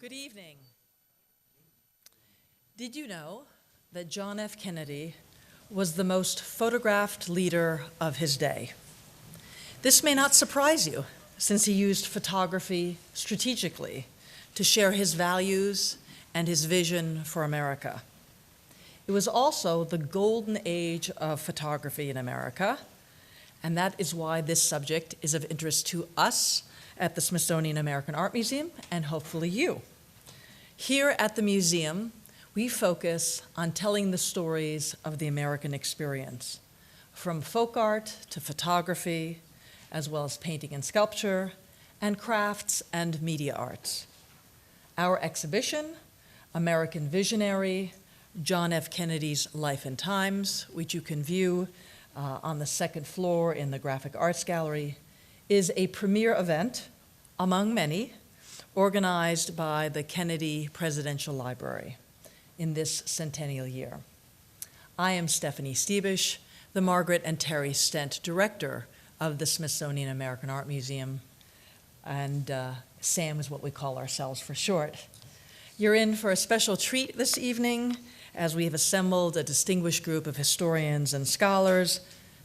Good evening. Did you know that John F. Kennedy was the most photographed leader of his day? This may not surprise you, since he used photography strategically to share his values and his vision for America. It was also the golden age of photography in America, and that is why this subject is of interest to us at the Smithsonian American Art Museum, and hopefully you. Here at the museum, we focus on telling the stories of the American experience, from folk art to photography, as well as painting and sculpture, and crafts and media arts. Our exhibition, American Visionary, John F. Kennedy's Life and Times, which you can view on the second floor in the Graphic Arts Gallery, is a premier event, among many, organized by the Kennedy Presidential Library in this centennial year. I am Stephanie Stiebisch, the Margaret and Terry Stent Director of the Smithsonian American Art Museum, and SAM is what we call ourselves for short. You're in for a special treat this evening, as we have assembled a distinguished group of historians and scholars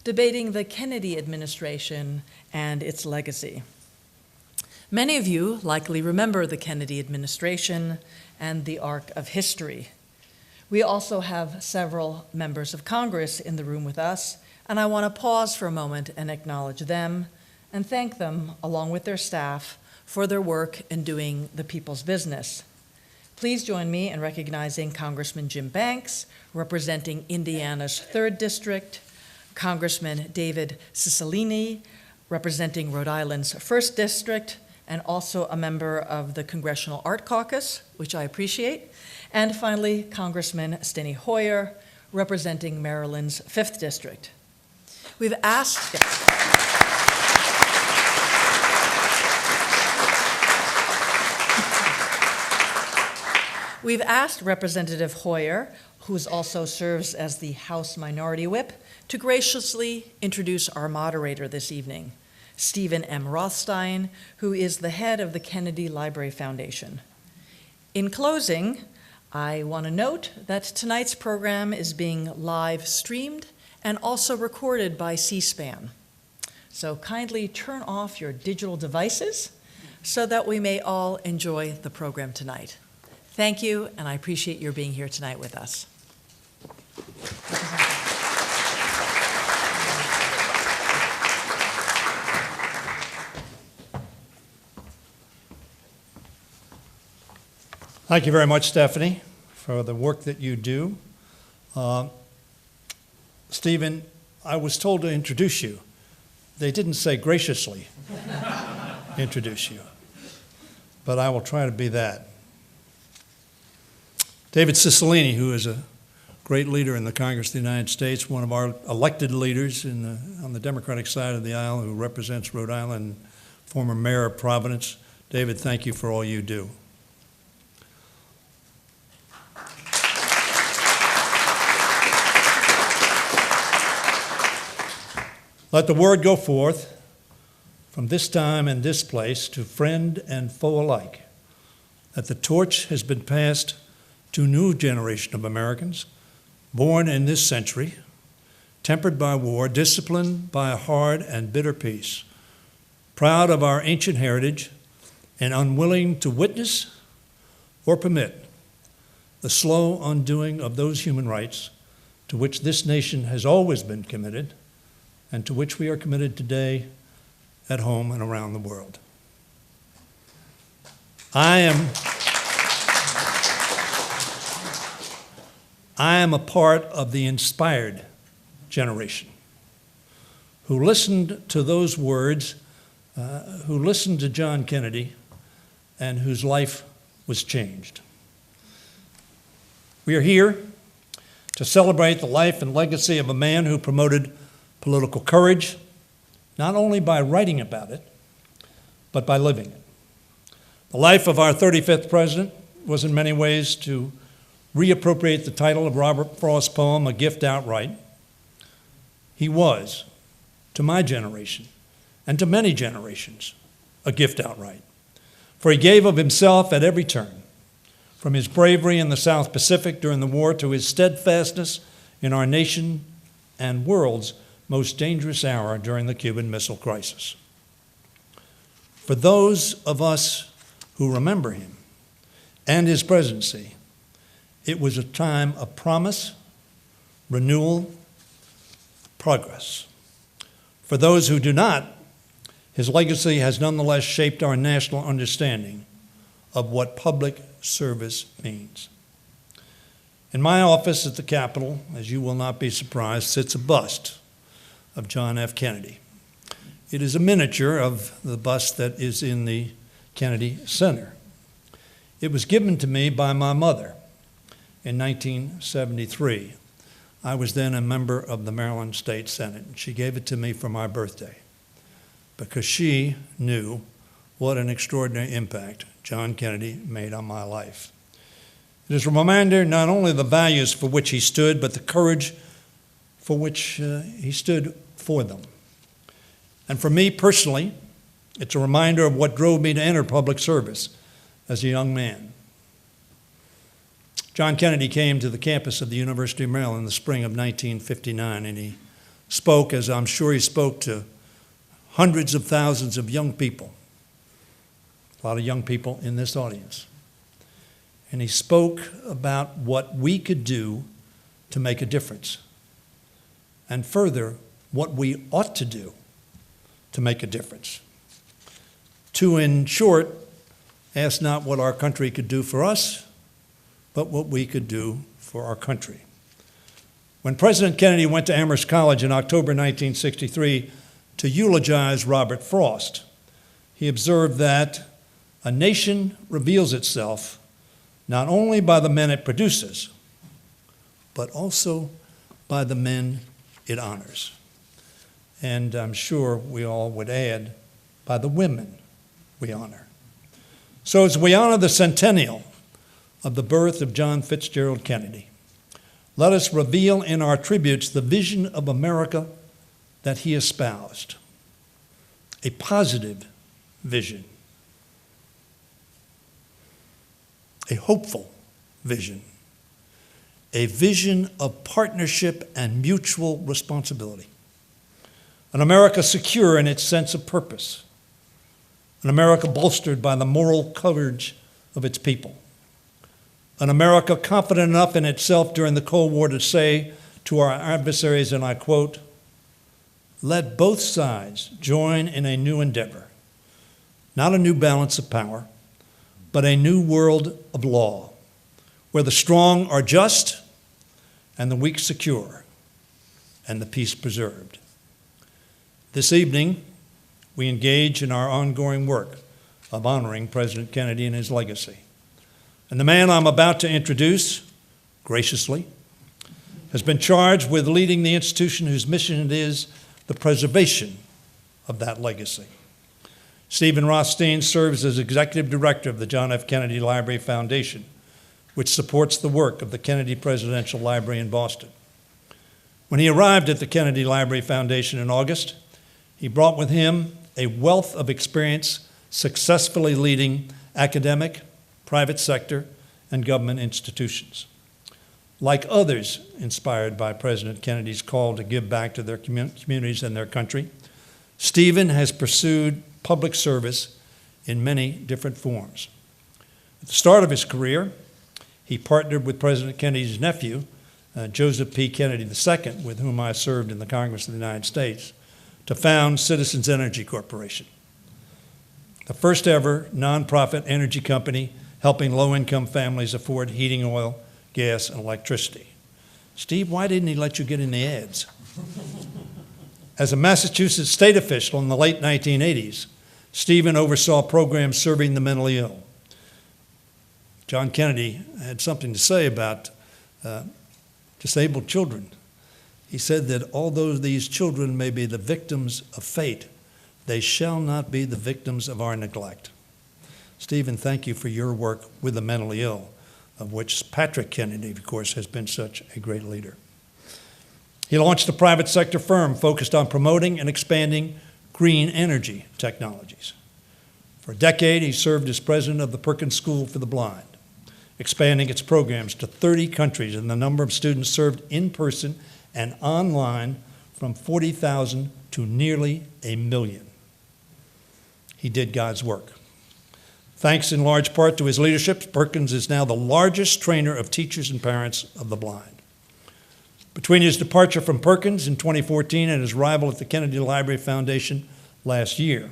debating the Kennedy administration and its legacy. Many of you likely remember the Kennedy administration and the arc of history. We also have several members of Congress in the room with us, and I want to pause for a moment and acknowledge them and thank them, along with their staff, for their work in doing the people's business. Please join me in recognizing Congressman Jim Banks, representing Indiana's 3rd District, Congressman David Cicilline, representing Rhode Island's 1st District, and also a member of the Congressional Art Caucus, which I appreciate. And finally, Congressman Steny Hoyer, representing Maryland's 5th District. We've asked Representative Hoyer, who also serves as the House Minority Whip, to graciously introduce our moderator this evening, Stephen M. Rothstein, who is the head of the Kennedy Library Foundation. In closing, I want to note that tonight's program is being live streamed and also recorded by C-SPAN. So kindly turn off your digital devices so that we may all enjoy the program tonight. Thank you, and I appreciate your being here tonight with us. Thank you very much, Stephanie, for the work that you do. Stephen, I was told to introduce you. They didn't say graciously introduce you, but I will try to be that. David Cicilline, who is a great leader in the Congress of the United States, one of our elected leaders on the Democratic side of the aisle, who represents Rhode Island, former mayor of Providence. David, thank you for all you do. Let the word go forth from this time and this place to friend and foe alike, that the torch has been passed to a new generation of Americans, born in this century, tempered by war, disciplined by a hard and bitter peace, proud of our ancient heritage, and unwilling to witness or permit the slow undoing of those human rights to which this nation has always been committed, and to which we are committed today at home and around the world. I am a part of the inspired generation who listened to those words, who listened to John Kennedy, and whose life was changed. We are here to celebrate the life and legacy of a man who promoted political courage, not only by writing about it, but by living it. The life of our 35th president was in many ways to reappropriate the title of Robert Frost's poem, A Gift Outright. He was, to my generation, and to many generations, a gift outright. For he gave of himself at every turn, from his bravery in the South Pacific during the war to his steadfastness in our nation and world's most dangerous hour during the Cuban Missile Crisis. For those of us who remember him and his presidency, it was a time of promise, renewal, progress. For those who do not, his legacy has nonetheless shaped our national understanding of what public service means. In my office at the Capitol, as you will not be surprised, sits a bust of John F. Kennedy. It is a miniature of the bust that is in the Kennedy Center. It was given to me by my mother in 1973. I was then a member of the Maryland State Senate, and she gave it to me for my birthday because she knew what an extraordinary impact John Kennedy made on my life. It is a reminder not only of the values for which he stood, but the courage for which he stood for them. And for me personally, it's a reminder of what drove me to enter public service as a young man. John Kennedy came to the campus of the University of Maryland in the spring of 1959, and he spoke, as I'm sure he spoke to hundreds of thousands of young people, a lot of young people in this audience. And he spoke about what we could do to make a difference, and further, what we ought to do to make a difference. To, in short, ask not what our country could do for us, but what we could do for our country. When President Kennedy went to Amherst College in October 1963 to eulogize Robert Frost, he observed that a nation reveals itself not only by the men it produces, but also by the men it honors. And I'm sure we all would add, by the women we honor. So as we honor the centennial of the birth of John Fitzgerald Kennedy, let us reveal in our tributes the vision of America that he espoused, a positive vision, a hopeful vision, a vision of partnership and mutual responsibility, an America secure in its sense of purpose, an America bolstered by the moral courage of its people, an America confident enough in itself during the Cold War to say to our adversaries, and I quote, "Let both sides join in a new endeavor, not a new balance of power, but a new world of law, where the strong are just and the weak secure and the peace preserved." This evening, we engage in our ongoing work of honoring President Kennedy and his legacy. And the man I'm about to introduce, graciously, has been charged with leading the institution whose mission it is the preservation of that legacy. Stephen Rothstein serves as executive director of the John F. Kennedy Library Foundation, which supports the work of the Kennedy Presidential Library in Boston. When he arrived at the Kennedy Library Foundation in August, he brought with him a wealth of experience successfully leading academic, private sector, and government institutions. Like others inspired by President Kennedy's call to give back to their communities and their country, Stephen has pursued public service in many different forms. At the start of his career, he partnered with President Kennedy's nephew, Joseph P. Kennedy II, with whom I served in the Congress of the United States, to found Citizens Energy Corporation, the first ever nonprofit energy company helping low-income families afford heating oil, gas, and electricity. Steve, why didn't he let you get in the ads? As a Massachusetts state official in the late 1980s, Stephen oversaw programs serving the mentally ill. John Kennedy had something to say about disabled children. He said that although these children may be the victims of fate, they shall not be the victims of our neglect. Stephen, thank you for your work with the mentally ill, of which Patrick Kennedy, of course, has been such a great leader. He launched a private sector firm focused on promoting and expanding green energy technologies. For a decade, he served as president of the Perkins School for the Blind. expanding its programs to 30 countries and the number of students served in person and online from 40,000 to nearly 1 million. He did God's work. Thanks in large part to his leadership, Perkins is now the largest trainer of teachers and parents of the blind. Between his departure from Perkins in 2014 and his arrival at the Kennedy Library Foundation last year,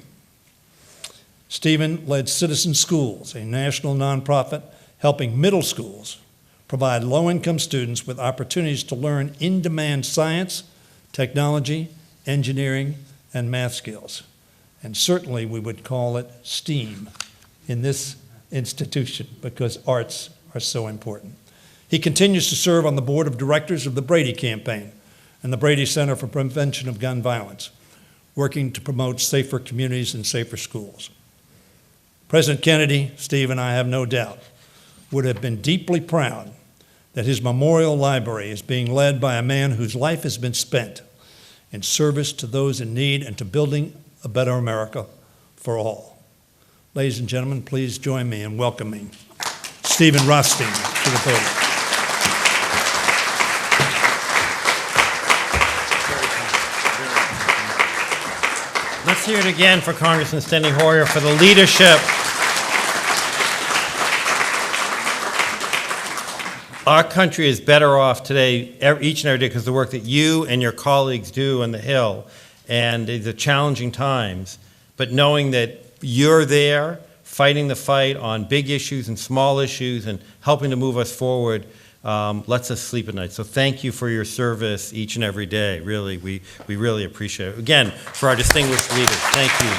Stephen led Citizen Schools, a national nonprofit helping middle schools provide low-income students with opportunities to learn in-demand science, technology, engineering, and math skills. And certainly we would call it STEAM in this institution because arts are so important. He continues to serve on the board of directors of the Brady Campaign and the Brady Center for Prevention of Gun Violence, working to promote safer communities and safer schools. President Kennedy, Steve, and I have no doubt, would have been deeply proud that his memorial library is being led by a man whose life has been spent in service to those in need and to building a better America for all. Ladies and gentlemen, please join me in welcoming Stephen Rothstein to the podium. Let's hear it again for Congressman Steny Hoyer for the leadership. Our country is better off today, each and every day, because of the work that you and your colleagues do on the Hill, and the challenging times, but knowing that you're there fighting the fight on big issues and small issues and helping to move us forward lets us sleep at night. So thank you for your service each and every day. Really, we really appreciate it. Again, for our distinguished leaders, thank you.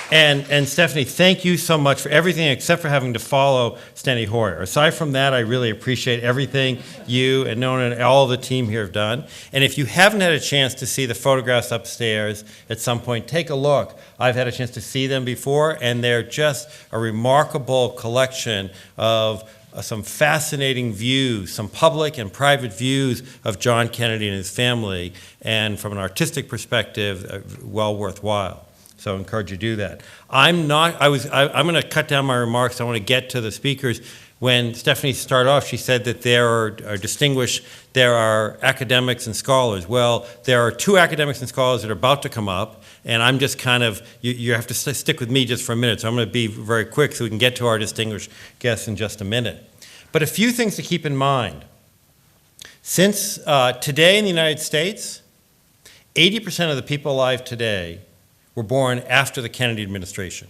And Stephanie, thank you so much for everything except for having to follow Steny Hoyer. Aside from that, I really appreciate everything you and Nona and all the team here have done. And if you haven't had a chance to see the photographs upstairs at some point, take a look. I've had a chance to see them before, and they're just a remarkable collection of some fascinating views, some public and private views of John Kennedy and his family, and from an artistic perspective, well worthwhile. So I encourage you to do that. I'm going to cut down my remarks. I want to get to the speakers. When Stephanie started off, she said that there are academics and scholars. Well, there are 2 academics and scholars that are about to come up, and I'm just kind of, you have to stick with me just for a minute, so I'm going to be very quick so we can get to our distinguished guests in just a minute. But a few things to keep in mind. Since today in the United States, 80% of the people alive today were born after the Kennedy administration.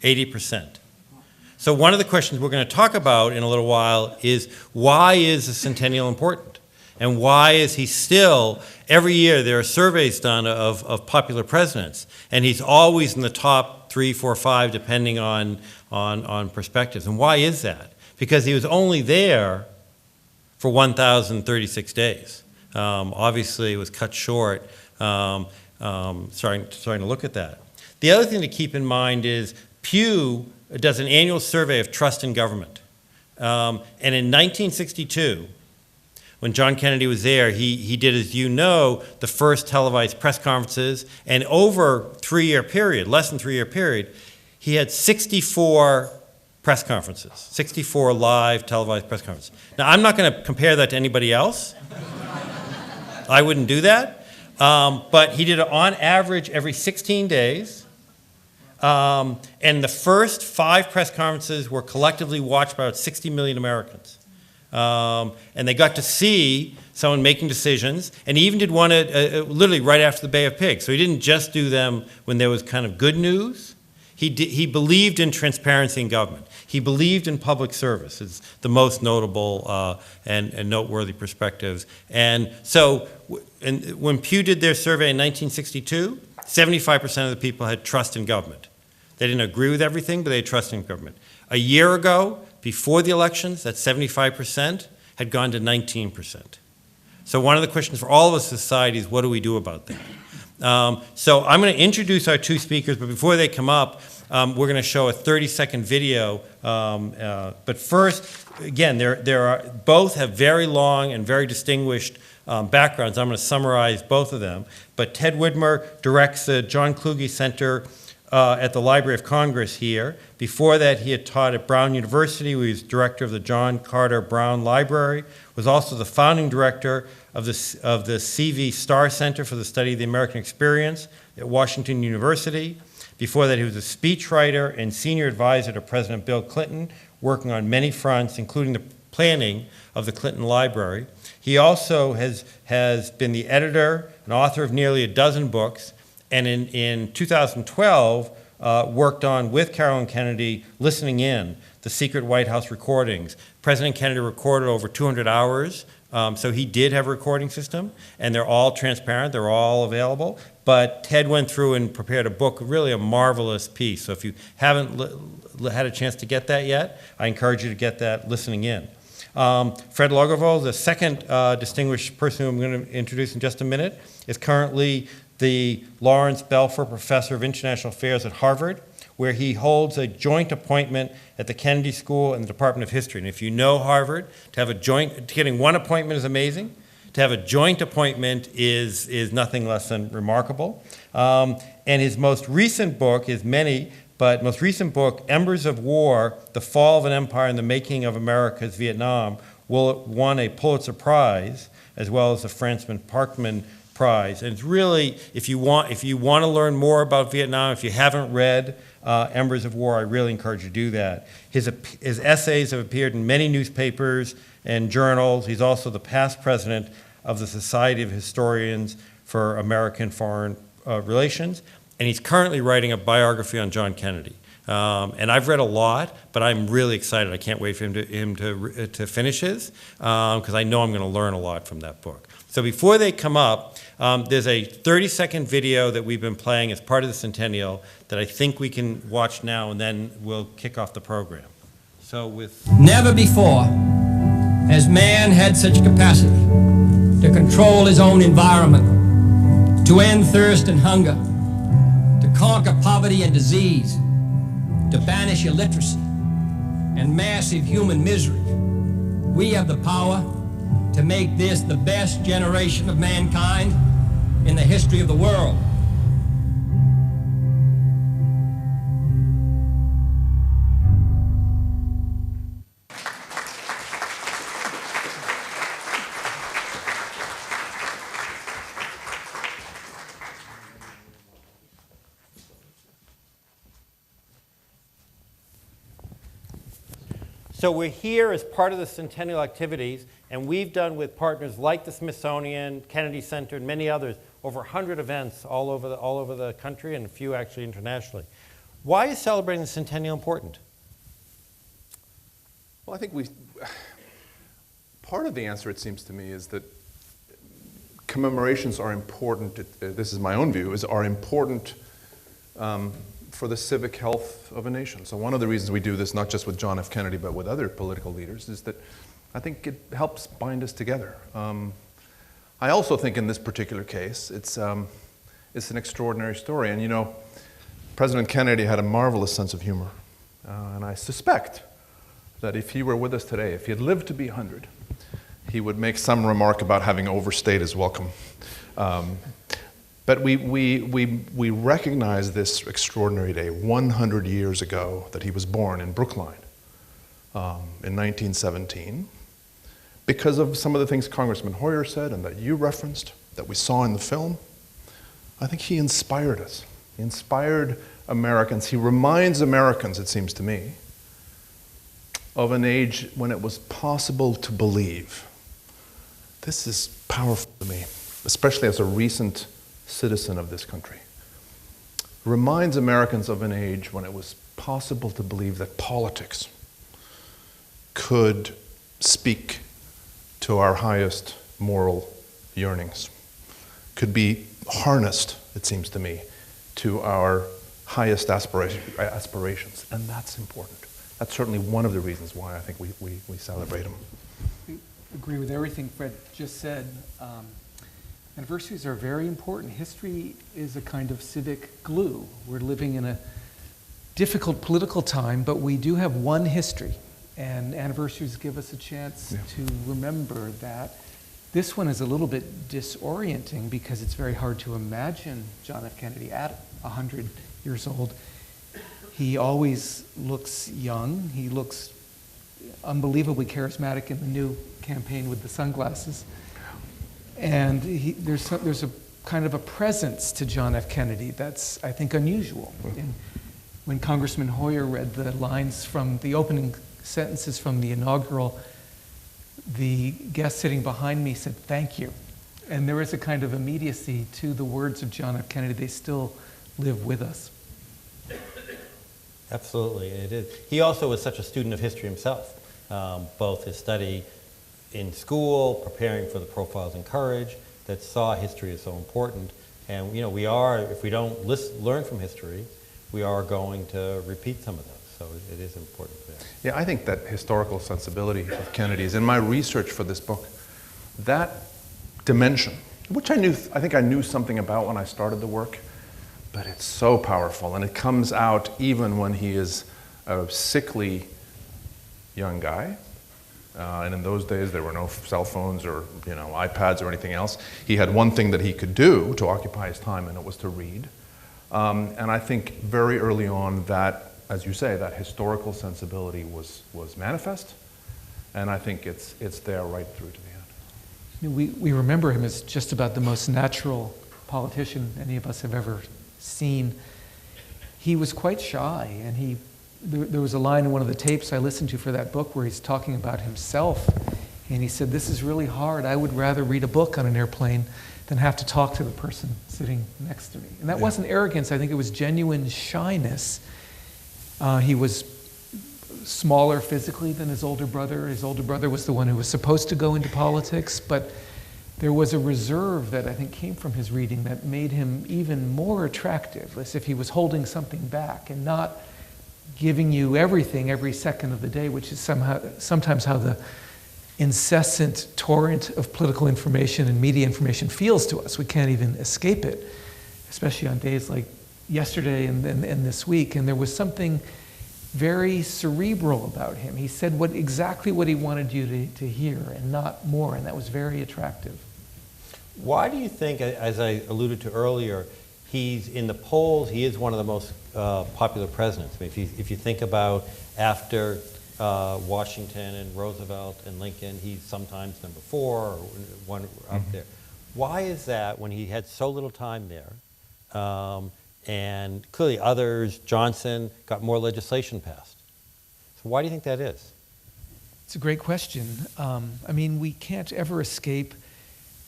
80%. So one of the questions we're going to talk about in a little while is, why is the Centennial important? And why is he still, every year there are surveys done of popular presidents, and he's always in the top 3, 4, 5, depending on perspectives. And why is that? Because he was only there for 1,036 days. Obviously, it was cut short. Starting to look at that. The other thing to keep in mind is Pew does an annual survey of trust in government. And in 1962, when John Kennedy was there, he did, as you know, the first televised press conferences, and over a 3-year period, less than 3-year period, he had 64 press conferences, 64 live televised press conferences. Now, I'm not going to compare that to anybody else. I wouldn't do that. But he did it on average every 16 days. And the first 5 press conferences were collectively watched by about 60 million Americans. And they got to see someone making decisions. And he even did one literally right after the Bay of Pigs. So he didn't just do them when there was kind of good news. He believed in transparency in government. He believed in public service. It's the most notable and noteworthy perspectives. And so when Pew did their survey in 1962, 75% of the people had trust in government. They didn't agree with everything, but they had trust in government. A year ago, before the elections, that 75% had gone to 19%. So one of the questions for all of us in society is, what do we do about that? So I'm going to introduce our 2 speakers, but before they come up, we're going to show a 30-second video. But first, again, both have very long and very distinguished backgrounds. I'm going to summarize both of them. But Ted Widmer directs the John Kluge Center at the Library of Congress here. Before that, he had taught at Brown University, where he was director of the John Carter Brown Library, was also the founding director of the CV Starr Center for the Study of the American Experience at Washington University. Before that, he was a speechwriter and senior advisor to President Bill Clinton, working on many fronts, including the planning of the Clinton Library. He also has been the editor and author of nearly a dozen books, and in 2012 worked on, with Carolyn Kennedy, Listening In, the secret White House recordings. President Kennedy recorded over 200 hours, so he did have a recording system, and they're all transparent, they're all available. But Ted went through and prepared a book, really a marvelous piece. So if you haven't had a chance to get that yet, I encourage you to get that Listening In. Fred Lagervold, the second distinguished person who I'm going to introduce in just a minute, is currently the Lawrence Belfer Professor of International Affairs at Harvard, where he holds a joint appointment at the Kennedy School and the Department of History. And if you know Harvard, getting one appointment is amazing. To have a joint appointment is nothing less than remarkable. And his most recent book is most recent book, Embers of War, The Fall of an Empire and the Making of America's Vietnam, won a Pulitzer Prize, as well as the Francis Parkman Prize. And it's really, if you want to learn more about Vietnam, if you haven't read Embers of War, I really encourage you to do that. His essays have appeared in many newspapers and journals. He's also the past president of the Society of Historians for American Foreign Relations, and he's currently writing a biography on John Kennedy. And I've read a lot, but I'm really excited. I can't wait for him to finish his, because I know I'm going to learn a lot from that book. So before they come up, there's a 30-second video that we've been playing as part of the Centennial that I think we can watch now, and then we'll kick off the program. Never before has man had such capacity to control his own environment, to end thirst and hunger, to conquer poverty and disease, to banish illiteracy and massive human misery. We have the power to make this the best generation of mankind in the history of the world. So we're here as part of the Centennial activities, and we've done with partners like the Smithsonian, Kennedy Center, and many others, over 100 events all over the country, and a few actually internationally. Why is celebrating the Centennial important? Well, I think part of the answer, it seems to me, is that commemorations are important, this is my own view, are important for the civic health of a nation. So one of the reasons we do this, not just with John F. Kennedy, but with other political leaders, is that I think it helps bind us together. I also think in this particular case, it's an extraordinary story. And you know, President Kennedy had a marvelous sense of humor. And I suspect that if he were with us today, if he had lived to be 100, he would make some remark about having overstayed his welcome. But we recognize this extraordinary day, 100 years ago, that he was born in Brookline in 1917, because of some of the things Congressman Hoyer said and that you referenced, that we saw in the film. I think he inspired us. He inspired Americans. He reminds Americans, it seems to me, of an age when it was possible to believe. This is powerful to me, especially as a recent citizen of this country. Reminds Americans of an age when it was possible to believe that politics could speak to our highest moral yearnings, could be harnessed, it seems to me, to our highest aspirations. And that's important. That's certainly one of the reasons why I think we celebrate them. I agree with everything Fred just said. Anniversaries are very important. History is a kind of civic glue. We're living in a difficult political time, but we do have one history, and anniversaries give us a chance to remember that. This one is a little bit disorienting because it's very hard to imagine John F. Kennedy at 100 years old. He always looks young. He looks unbelievably charismatic in the new campaign with the sunglasses. And there's a kind of a presence to John F. Kennedy that's, I think, unusual. And when Congressman Hoyer read the lines from the opening sentences from the inaugural, the guest sitting behind me said, "Thank you." And there is a kind of immediacy to the words of John F. Kennedy. They still live with us. Absolutely, it is. He also was such a student of history himself, both his study in school, preparing for the Profiles in Courage, that saw history as so important. And we are, if we don't learn from history, we are going to repeat some of those. So it is important for that. Yeah, I think that historical sensibility of Kennedy's, in my research for this book, that dimension, which I think I knew something about when I started the work, but it's so powerful, and it comes out even when he is a sickly young guy. And in those days, there were no cell phones or iPads or anything else. He had one thing that he could do to occupy his time, and it was to read. And I think very early on that, as you say, that historical sensibility was manifest, and I think it's there right through to the end. We remember him as just about the most natural politician any of us have ever seen. He was quite shy, and there was a line in one of the tapes I listened to for that book where he's talking about himself, and he said, "This is really hard. I would rather read a book on an airplane than have to talk to the person sitting next to me." And that wasn't arrogance. I think it was genuine shyness. He was smaller physically than his older brother. His older brother was the one who was supposed to go into politics, but there was a reserve that I think came from his reading that made him even more attractive, as if he was holding something back and not giving you everything every second of the day, which is sometimes how the incessant torrent of political information and media information feels to us. We can't even escape it, especially on days like yesterday and this week. And there was something very cerebral about him. He said exactly what he wanted you to hear and not more, and that was very attractive. Why do you think, as I alluded to earlier, he's in the polls, he is one of the most popular presidents? I mean, if you think about after Washington and Roosevelt and Lincoln, he's sometimes number 4 or one up there. Why is that when he had so little time there? And clearly others, Johnson, got more legislation passed. So why do you think that is? It's a great question. I mean, we can't ever escape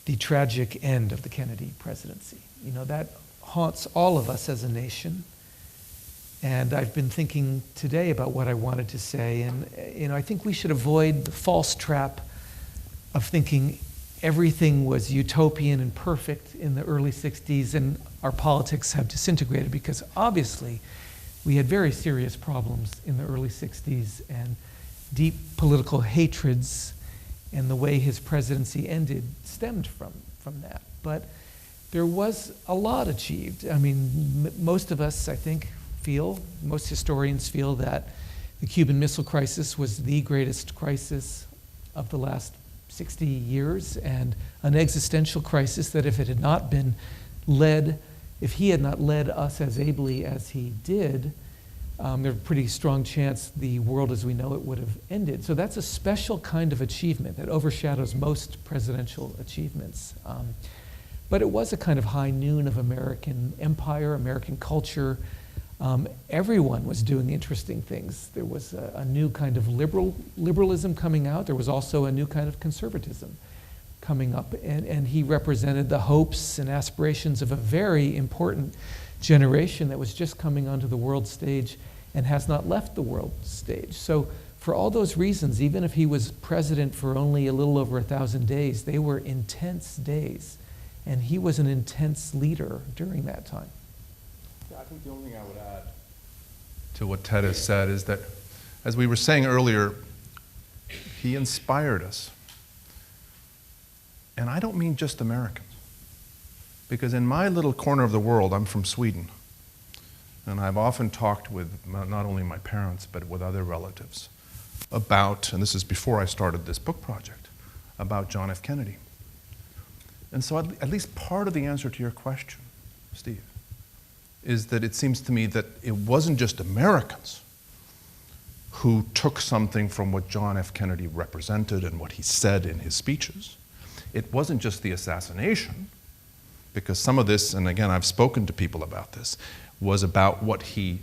the tragic end of the Kennedy presidency. That haunts all of us as a nation. And I've been thinking today about what I wanted to say. And I think we should avoid the false trap of thinking everything was utopian and perfect in the early 60s and our politics have disintegrated, because obviously we had very serious problems in the early 60s and deep political hatreds, and the way his presidency ended stemmed from that. But there was a lot achieved. I mean, most of us, I think, most historians feel that the Cuban Missile Crisis was the greatest crisis of the last 60 years, and an existential crisis that if he had not led us as ably as he did, there's a pretty strong chance the world as we know it would have ended. So that's a special kind of achievement that overshadows most presidential achievements. But it was a kind of high noon of American empire, American culture. Everyone was doing interesting things. There was a new kind of liberalism coming out. There was also a new kind of conservatism coming up. And he represented the hopes and aspirations of a very important generation that was just coming onto the world stage and has not left the world stage. So for all those reasons, even if he was president for only a little over 1,000 days, they were intense days. And he was an intense leader during that time. I think the only thing I would add to what Ted has said is that, as we were saying earlier, he inspired us. And I don't mean just Americans. Because in my little corner of the world, I'm from Sweden. And I've often talked with not only my parents, but with other relatives about, and this is before I started this book project, about John F. Kennedy. And so at least part of the answer to your question, Steve, is that it seems to me that it wasn't just Americans who took something from what John F. Kennedy represented and what he said in his speeches. It wasn't just the assassination, because some of this, and again, I've spoken to people about this, was about what he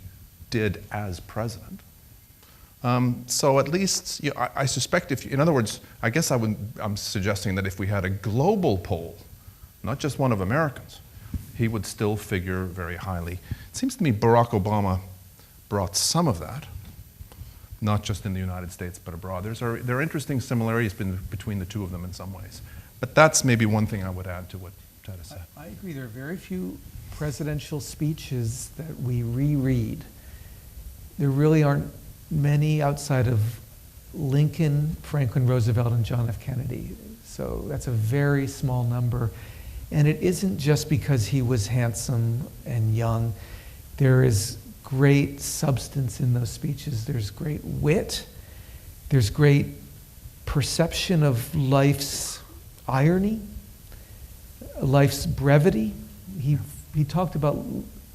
did as president. So at least, I suspect if, in other words, I guess I'm suggesting that if we had a global poll, not just one of Americans, he would still figure very highly. It seems to me Barack Obama brought some of that, not just in the United States, but abroad. There are interesting similarities between the two of them in some ways. But that's maybe one thing I would add to what Ted has said. I agree. There are very few presidential speeches that we reread. There really aren't many outside of Lincoln, Franklin Roosevelt, and John F. Kennedy. So that's a very small number. And it isn't just because he was handsome and young. There is great substance in those speeches. There's great wit. There's great perception of life's irony, life's brevity. He talked about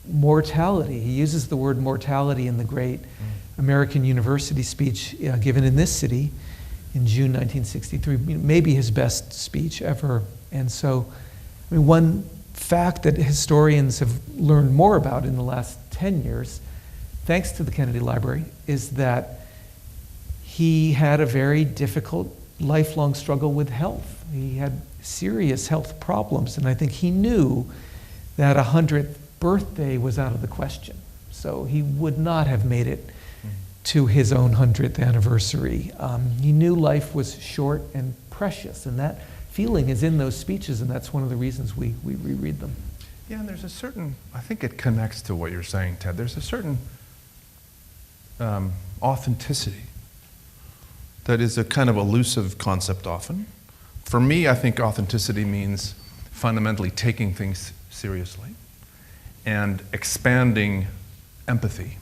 mortality. He uses the word mortality in the great American University speech given in this city in June 1963, maybe his best speech ever. And so, I mean, one fact that historians have learned more about in the last 10 years, thanks to the Kennedy Library, is that he had a very difficult lifelong struggle with health. He had serious health problems, and I think he knew that 100th birthday was out of the question. So he would not have made it to his own 100th anniversary. He knew life was short and precious, and that feeling is in those speeches, and that's one of the reasons we reread them. Yeah, and there's a certain, I think it connects to what you're saying, Ted. There's a certain authenticity that is a kind of elusive concept often. For me, I think authenticity means fundamentally taking things seriously and expanding empathy.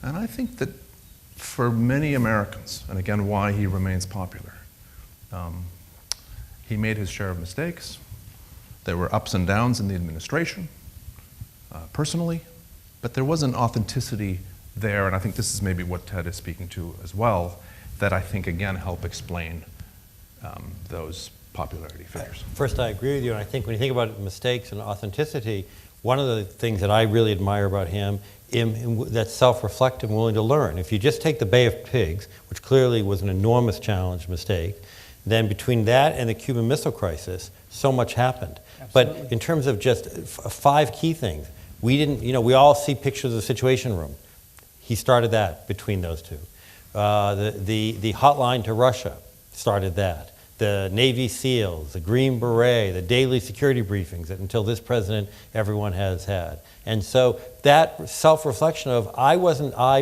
And I think that for many Americans, and again, why he remains popular, he made his share of mistakes. There were ups and downs in the administration, personally, but there was an authenticity there, and I think this is maybe what Ted is speaking to as well, that I think, again, help explain those popularity figures. First, I agree with you, and I think when you think about mistakes and authenticity, one of the things that I really admire about him that's self-reflective and willing to learn. If you just take the Bay of Pigs, which clearly was an enormous challenge, mistake, then between that and the Cuban Missile Crisis, so much happened. Absolutely. But in terms of just 5 key things, we didn't, we all see pictures of the Situation Room. He started that between those two. The hotline to Russia started that. The Navy SEALs, the Green Beret, the daily security briefings that until this president, everyone has had. And so that self-reflection of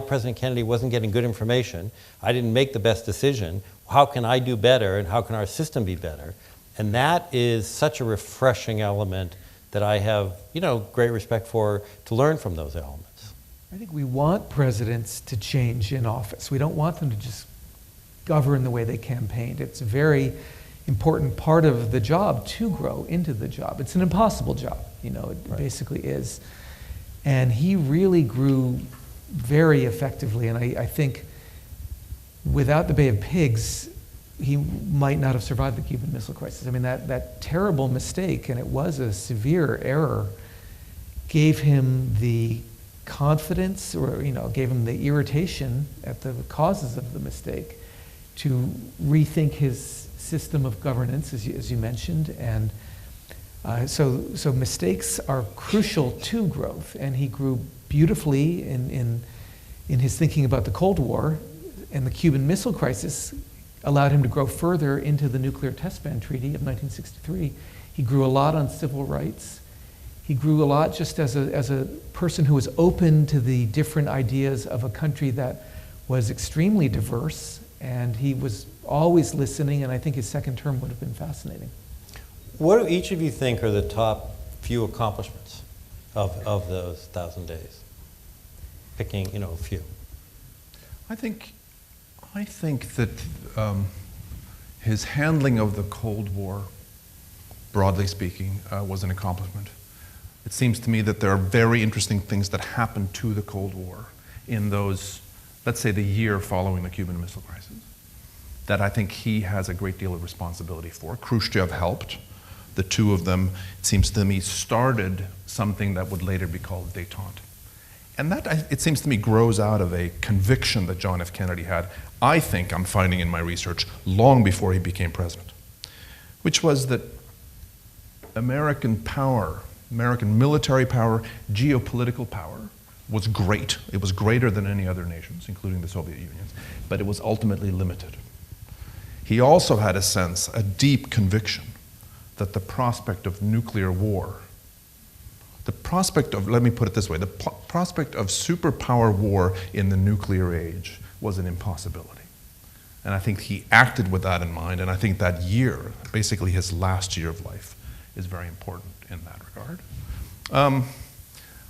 President Kennedy, wasn't getting good information. I didn't make the best decision. How can I do better and how can our system be better? And that is such a refreshing element that I have, great respect for, to learn from those elements. I think we want presidents to change in office. We don't want them to just govern the way they campaigned. It's a very important part of the job to grow into the job. It's an impossible job, it Right. basically is. And he really grew very effectively, and I think without the Bay of Pigs, he might not have survived the Cuban Missile Crisis. I mean, that terrible mistake, and it was a severe error, gave him the confidence, or gave him the irritation at the causes of the mistake, to rethink his system of governance, as you mentioned, and so mistakes are crucial to growth, and he grew beautifully in his thinking about the Cold War, and the Cuban Missile Crisis allowed him to grow further into the Nuclear Test Ban Treaty of 1963. He grew a lot on civil rights. He grew a lot just as a person who was open to the different ideas of a country that was extremely diverse, and he was always listening, and I think his second term would have been fascinating. What do each of you think are the top few accomplishments of those 1,000 days? Picking, a few. I think that his handling of the Cold War, broadly speaking, was an accomplishment. It seems to me that there are very interesting things that happened to the Cold War in those, let's say, the year following the Cuban Missile Crisis, that I think he has a great deal of responsibility for. Khrushchev helped. The two of them, it seems to me, started something that would later be called détente. And that, it seems to me, grows out of a conviction that John F. Kennedy had, I think I'm finding in my research, long before he became president, which was that American power, American military power, geopolitical power, was great. It was greater than any other nations, including the Soviet Union, but it was ultimately limited. He also had a sense, a deep conviction, that the prospect of nuclear war, the prospect of, let me put it this way, the prospect of superpower war in the nuclear age was an impossibility. And I think he acted with that in mind, and I think that year, basically his last year of life, is very important in that regard.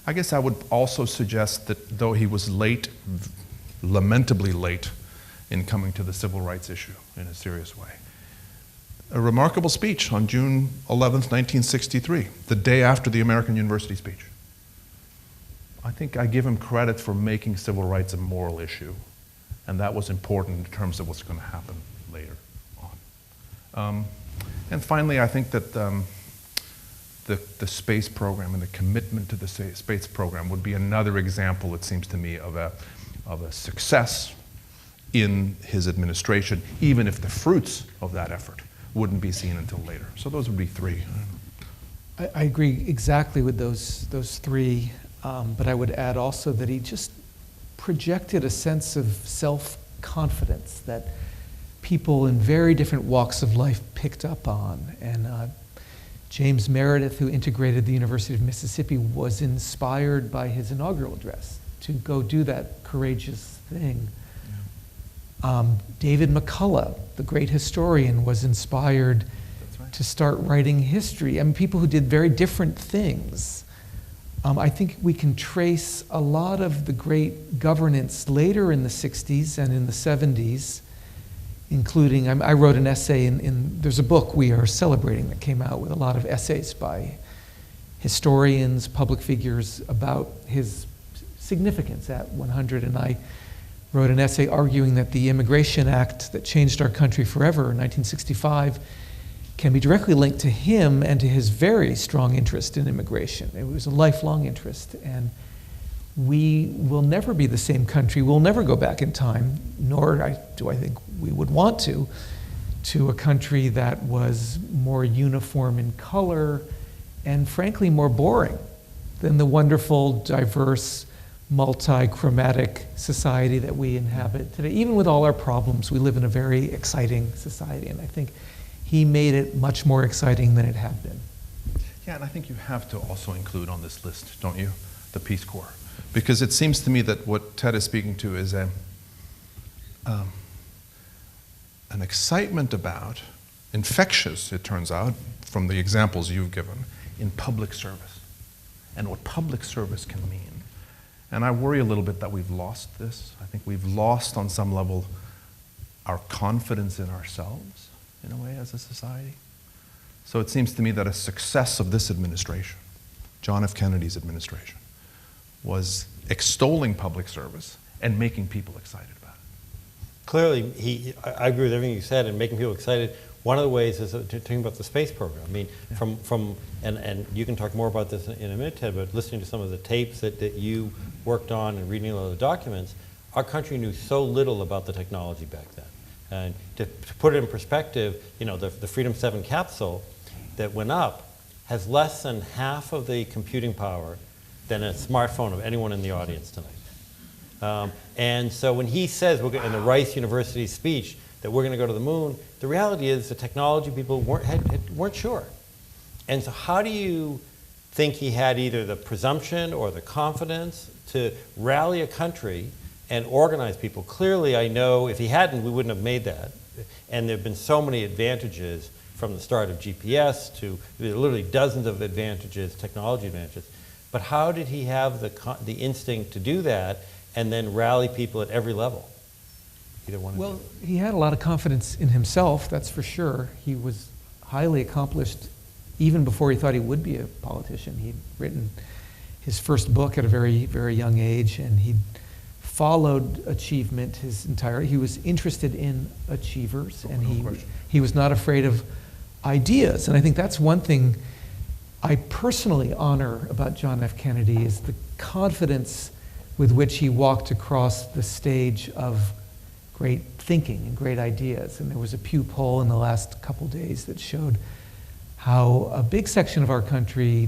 I guess I would also suggest that though he was late, lamentably late, in coming to the civil rights issue in a serious way, a remarkable speech on June 11th, 1963, the day after the American University speech. I think I give him credit for making civil rights a moral issue, and that was important in terms of what's going to happen later on. And finally, I think that the space program and the commitment to the space program would be another example, it seems to me, of a success in his administration, even if the fruits of that effort wouldn't be seen until later. So those would be three. I agree exactly with those three, but I would add also that he just projected a sense of self-confidence that people in very different walks of life picked up on. And James Meredith, who integrated the University of Mississippi, was inspired by his inaugural address to go do that courageous thing. David McCullough, the great historian, was inspired to start writing history. I mean, people who did very different things. I think we can trace a lot of the great governance later in the 60s and in the 70s, including, I wrote an essay there's a book we are celebrating that came out with a lot of essays by historians, public figures about his significance at 100, and I wrote an essay arguing that the Immigration Act that changed our country forever in 1965 can be directly linked to him and to his very strong interest in immigration. It was a lifelong interest, and we will never be the same country. We'll never go back in time, nor do I think we would want to a country that was more uniform in color and frankly more boring than the wonderful, diverse, multi-chromatic society that we inhabit today. Even with all our problems, we live in a very exciting society, and I think he made it much more exciting than it had been. Yeah, and I think you have to also include on this list, don't you, the Peace Corps? Because it seems to me that what Ted is speaking to is an excitement about, infectious, it turns out, from the examples you've given, in public service, and what public service can mean. And I worry a little bit that we've lost this. I think we've lost, on some level, our confidence in ourselves, in a way, as a society. So it seems to me that a success of this administration, John F. Kennedy's administration, was extolling public service and making people excited about it. Clearly, I agree with everything you said, and making people excited. One of the ways is talking about the space program. I mean, and you can talk more about this in a minute, Ted, but listening to some of the tapes that you worked on and reading a lot of the documents, our country knew so little about the technology back then. And to put it in perspective, you know, the Freedom 7 capsule that went up has less than half of the computing power than a smartphone of anyone in the audience tonight. And so when he says, in the Rice University speech, that we're going to go to the moon, the reality is the technology people weren't sure. And so how do you think he had either the presumption or the confidence to rally a country and organize people? Clearly, I know if he hadn't, we wouldn't have made that. And there have been so many advantages from the start of GPS to literally dozens of advantages, technology advantages. But how did he have the instinct to do that and then rally people at every level? Either one of you. Well, he had a lot of confidence in himself, that's for sure. He was highly accomplished even before he thought he would be a politician. He'd written his first book at a very, very young age, and he'd followed achievement his entire. He was interested in achievers, and he was not afraid of ideas. And I think that's one thing I personally honor about John F. Kennedy is the confidence with which he walked across the stage of great thinking and great ideas. And there was a Pew poll in the last couple days that showed how a big section of our country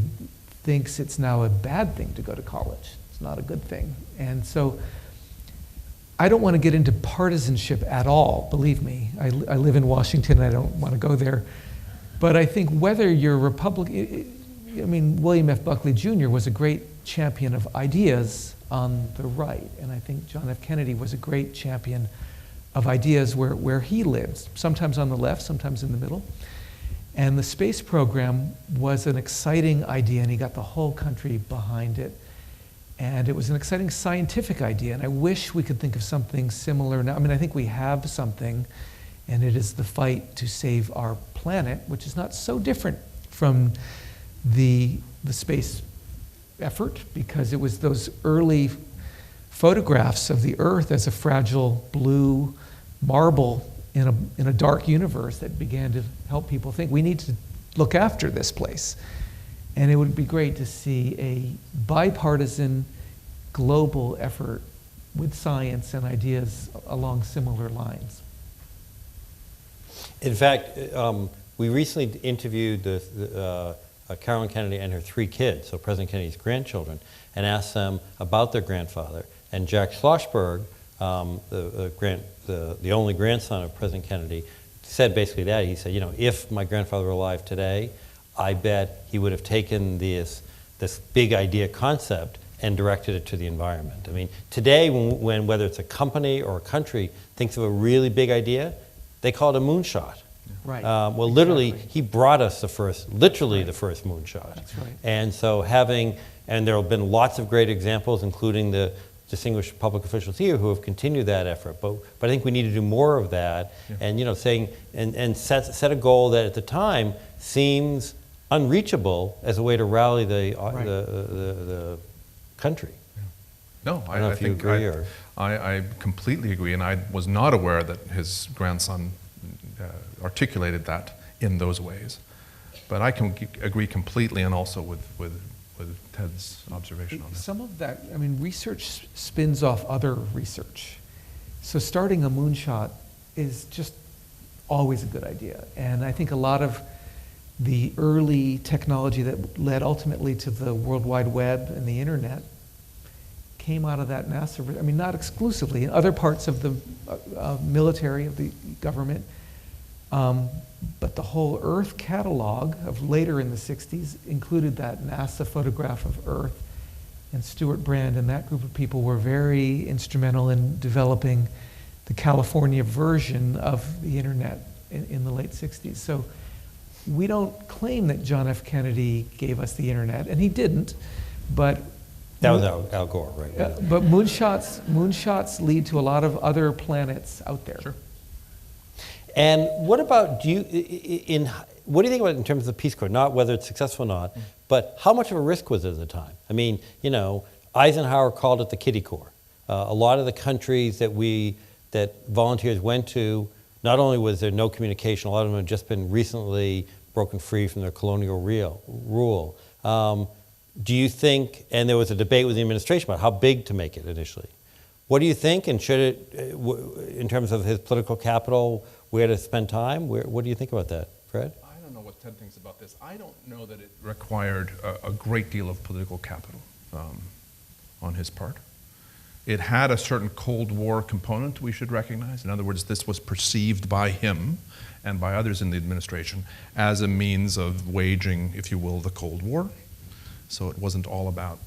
thinks it's now a bad thing to go to college. It's not a good thing. And so I don't want to get into partisanship at all, believe me. I live in Washington, and I don't want to go there. But I think whether you're Republican, I mean, William F. Buckley Jr. was a great champion of ideas on the right, and I think John F. Kennedy was a great champion of ideas where he lived, sometimes on the left, sometimes in the middle. And the space program was an exciting idea, and he got the whole country behind it. And it was an exciting scientific idea, and I wish we could think of something similar now. I mean, I think we have something, and it is the fight to save our planet, which is not so different from the space effort, because it was those early photographs of the Earth as a fragile blue marble in a dark universe that began to help people think we need to look after this place. And it would be great to see a bipartisan global effort with science and ideas along similar lines. In fact, we recently interviewed Carolyn Kennedy and her 3 kids, so President Kennedy's grandchildren, and asked them about their grandfather. And Jack Schlossberg, the only grandson of President Kennedy, said basically that. He said, you know, if my grandfather were alive today, I bet he would have taken this big idea concept and directed it to the environment. I mean, today, when whether it's a company or a country thinks of a really big idea, they call it a moonshot. Right. Well, literally, Exactly. he brought us the first moonshot. That's right. And so and there have been lots of great examples, including the distinguished public officials here who have continued that effort. But I think we need to do more of that, and saying and set a goal that at the time seems unreachable as a way to rally the country. No, I don't know if you agree I completely agree, and I was not aware that his grandson articulated that in those ways. But I can agree completely, and also with Ted's observation on that. Some of that, I mean, research spins off other research. So starting a moonshot is just always a good idea. And I think a lot of the early technology that led ultimately to the World Wide Web and the internet came out of that NASA, I mean, not exclusively, in other parts of the military, of the government, but the whole Earth catalog of later in the 60s included that NASA photograph of Earth, and Stuart Brand and that group of people were very instrumental in developing the California version of the internet in the late 60s. So we don't claim that John F. Kennedy gave us the internet, and he didn't, but That was Al Gore, right? but moonshots lead to a lot of other planets out there. Sure. And what about, what do you think about in terms of the Peace Corps? Not whether it's successful or not, but how much of a risk was it at the time? I mean, Eisenhower called it the kiddie corps. A lot of the countries that volunteers went to, not only was there no communication, a lot of them had just been recently broken free from their colonial rule. Do you think, and there was a debate with the administration about how big to make it initially. What do you think, and should it, in terms of his political capital, where to spend time? What do you think about that, Fred? I don't know what Ted thinks about this. I don't know that it required a great deal of political capital on his part. It had a certain Cold War component we should recognize. In other words, this was perceived by him and by others in the administration as a means of waging, if you will, the Cold War. So it wasn't all about,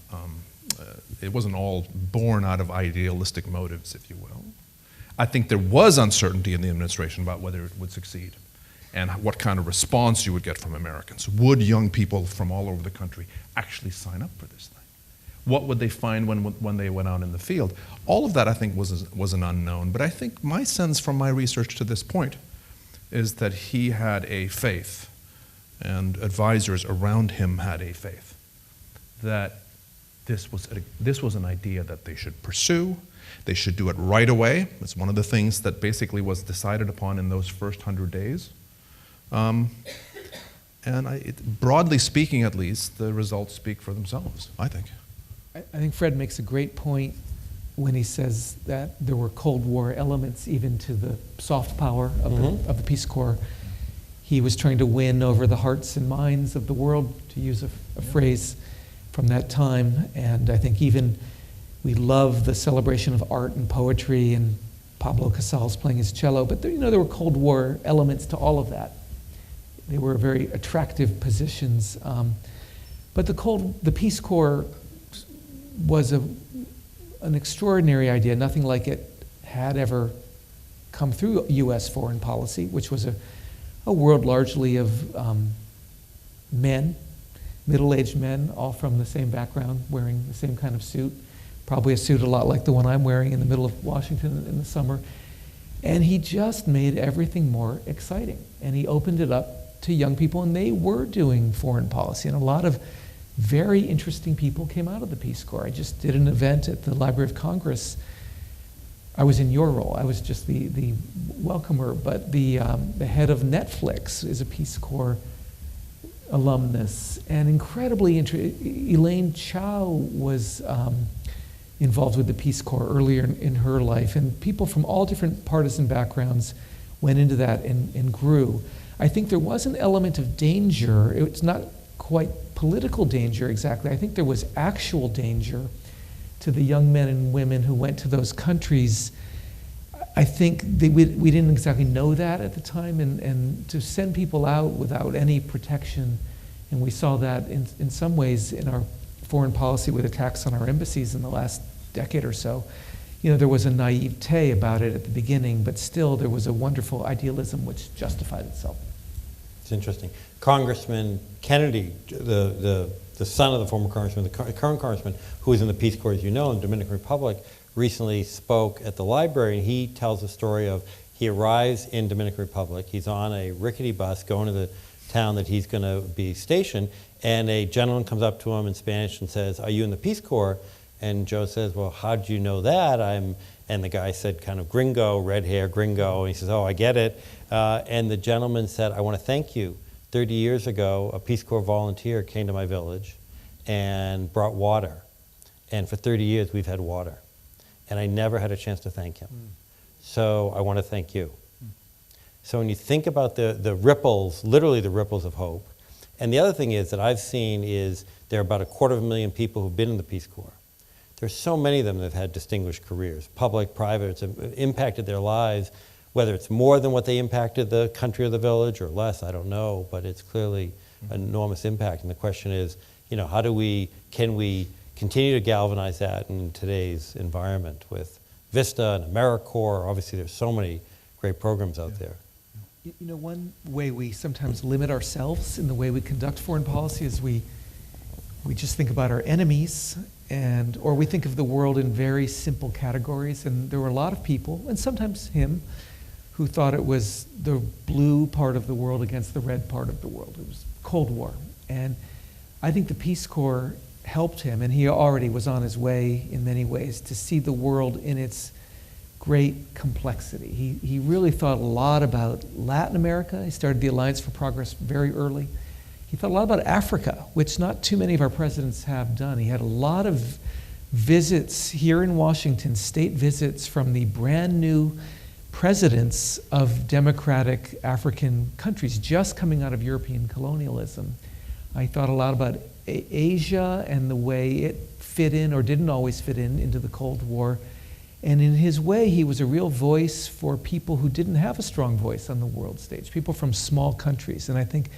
it wasn't all born out of idealistic motives, if you will. I think there was uncertainty in the administration about whether it would succeed and what kind of response you would get from Americans. Would young people from all over the country actually sign up for this thing? What would they find when they went out in the field? All of that, I think, was an unknown. But I think my sense from my research to this point is that he had a faith and advisors around him had a faith that this was an idea that they should pursue. They should do it right away. It's one of the things that basically was decided upon in those first 100 days. Broadly speaking, at least, the results speak for themselves, I think. I think Fred makes a great point when he says that there were Cold War elements even to the soft power of the Peace Corps. He was trying to win over the hearts and minds of the world, to use a phrase from that time. And I think even we love the celebration of art and poetry and Pablo Casals playing his cello, but there were Cold War elements to all of that. They were very attractive positions. But the Peace Corps was an extraordinary idea. Nothing like it had ever come through U.S. foreign policy, which was a world largely of men, middle-aged men, all from the same background, wearing the same kind of suit, probably a suit a lot like the one I'm wearing in the middle of Washington in the summer. And he just made everything more exciting. And he opened it up to young people, and they were doing foreign policy. And a lot of very interesting people came out of the Peace Corps. I just did an event at the Library of Congress. I was in your role. I was just the welcomer, but the head of Netflix is a Peace Corps alumnus, and incredibly Elaine Chao was involved with the Peace Corps earlier in her life, and people from all different partisan backgrounds went into that and grew. I think there was an element of danger. It's not quite political danger exactly. I think there was actual danger to the young men and women who went to those countries. I think we didn't exactly know that at the time, and to send people out without any protection, and we saw that in some ways in our foreign policy with attacks on our embassies in the last decade or so. There was a naivete about it at the beginning, but still there was a wonderful idealism which justified itself. It's interesting. Congressman Kennedy, the son of the former congressman, the current congressman, who was in the Peace Corps, as you know, in the Dominican Republic, recently spoke at the library, and he tells the story of he arrives in Dominican Republic. He's on a rickety bus going to the town that he's going to be stationed, and a gentleman comes up to him in Spanish and says, "Are you in the Peace Corps?" And Joe says, "Well, how did you know that?" And the guy said, kind of gringo, red hair, gringo. And he says, "Oh, I get it." And the gentleman said, "I want to thank you. 30 years ago, a Peace Corps volunteer came to my village and brought water. And for 30 years, we've had water. And I never had a chance to thank him. So I want to thank you." So when you think about the ripples, literally the ripples of hope, and the other thing is that I've seen is there are about 250,000 people who've been in the Peace Corps. There's so many of them that have had distinguished careers, public, private. It's impacted their lives, whether it's more than what they impacted the country or the village or less, I don't know, but it's clearly an enormous impact. And the question is, can we continue to galvanize that in today's environment with VISTA and AmeriCorps? Obviously, there's so many great programs out there. One way we sometimes limit ourselves in the way we conduct foreign policy is we just think about our enemies, or we think of the world in very simple categories. And there were a lot of people, and sometimes him, who thought it was the blue part of the world against the red part of the world. It was Cold War. And I think the Peace Corps helped him, and he already was on his way in many ways, to see the world in its great complexity. He really thought a lot about Latin America. He started the Alliance for Progress very early. He thought a lot about Africa, which not too many of our presidents have done. He had a lot of visits here in Washington, state visits from the brand new presidents of democratic African countries just coming out of European colonialism. I thought a lot about Asia and the way it fit in or didn't always fit into the Cold War. And in his way, he was a real voice for people who didn't have a strong voice on the world stage, people from small countries. And I think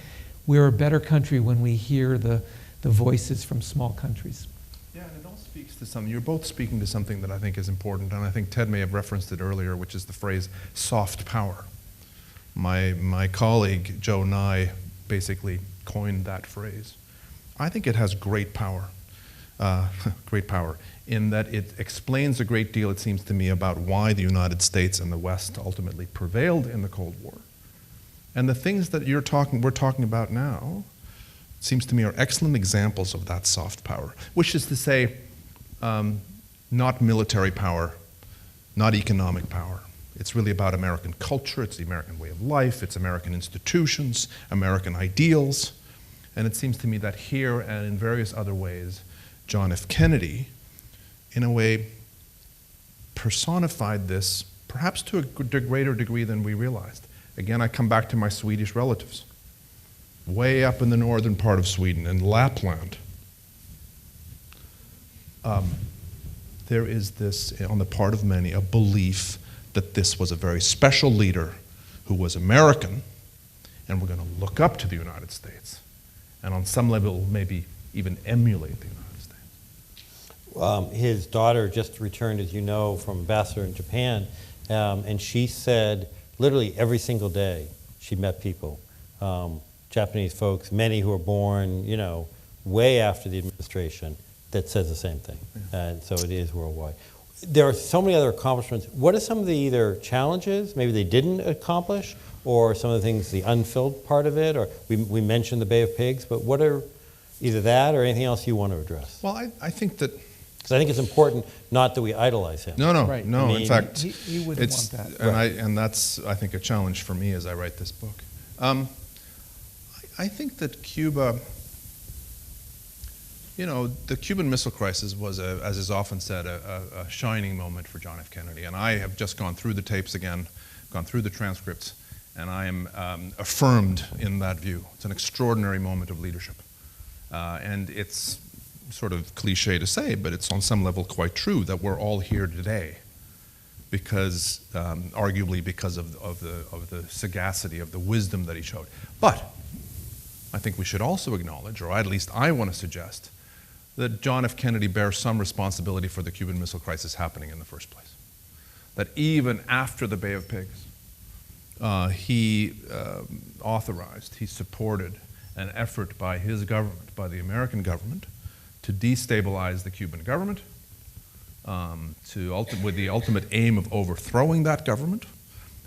we're a better country when we hear the voices from small countries. Yeah, and it all speaks to something. You're both speaking to something that I think is important, and I think Ted may have referenced it earlier, which is the phrase soft power. My colleague, Joe Nye, basically coined that phrase. I think it has great power, in that it explains a great deal, it seems to me, about why the United States and the West ultimately prevailed in the Cold War. And the things that we're talking about now, it seems to me, are excellent examples of that soft power, which is to say, not military power, not economic power. It's really about American culture, it's the American way of life, it's American institutions, American ideals. And it seems to me that here and in various other ways, John F. Kennedy, in a way, personified this, perhaps to a greater degree than we realized. Again, I come back to my Swedish relatives. Way up in the northern part of Sweden, in Lapland, there is this, on the part of many, a belief that this was a very special leader who was American, and we're going to look up to the United States, and on some level maybe even emulate the United States. His daughter just returned, as you know, from ambassador in Japan, and she said literally every single day she met people, Japanese folks, many who were born, way after the administration, that says the same thing. Yeah. And so it is worldwide. There are so many other accomplishments. What are some of the either challenges, maybe they didn't accomplish, or some of the things, the unfilled part of it, or we mentioned the Bay of Pigs, but what are either that or anything else you want to address? Well, I think that... Because I think it's important not that we idolize him. No, right. no. In fact, he wouldn't want that. And, and that's, I think, a challenge for me as I write this book. I think that Cuba, the Cuban Missile Crisis was, as is often said, a shining moment for John F. Kennedy. And I have just gone through the tapes again, gone through the transcripts, and I am affirmed in that view. It's an extraordinary moment of leadership. And it's sort of cliche to say, but it's on some level quite true that we're all here today because, arguably because of the sagacity, of the wisdom that he showed. But I think we should also acknowledge, or at least I want to suggest, that John F. Kennedy bears some responsibility for the Cuban Missile Crisis happening in the first place. That even after the Bay of Pigs, he authorized, he supported an effort by his government, by the American government, to destabilize the Cuban government, with the ultimate aim of overthrowing that government.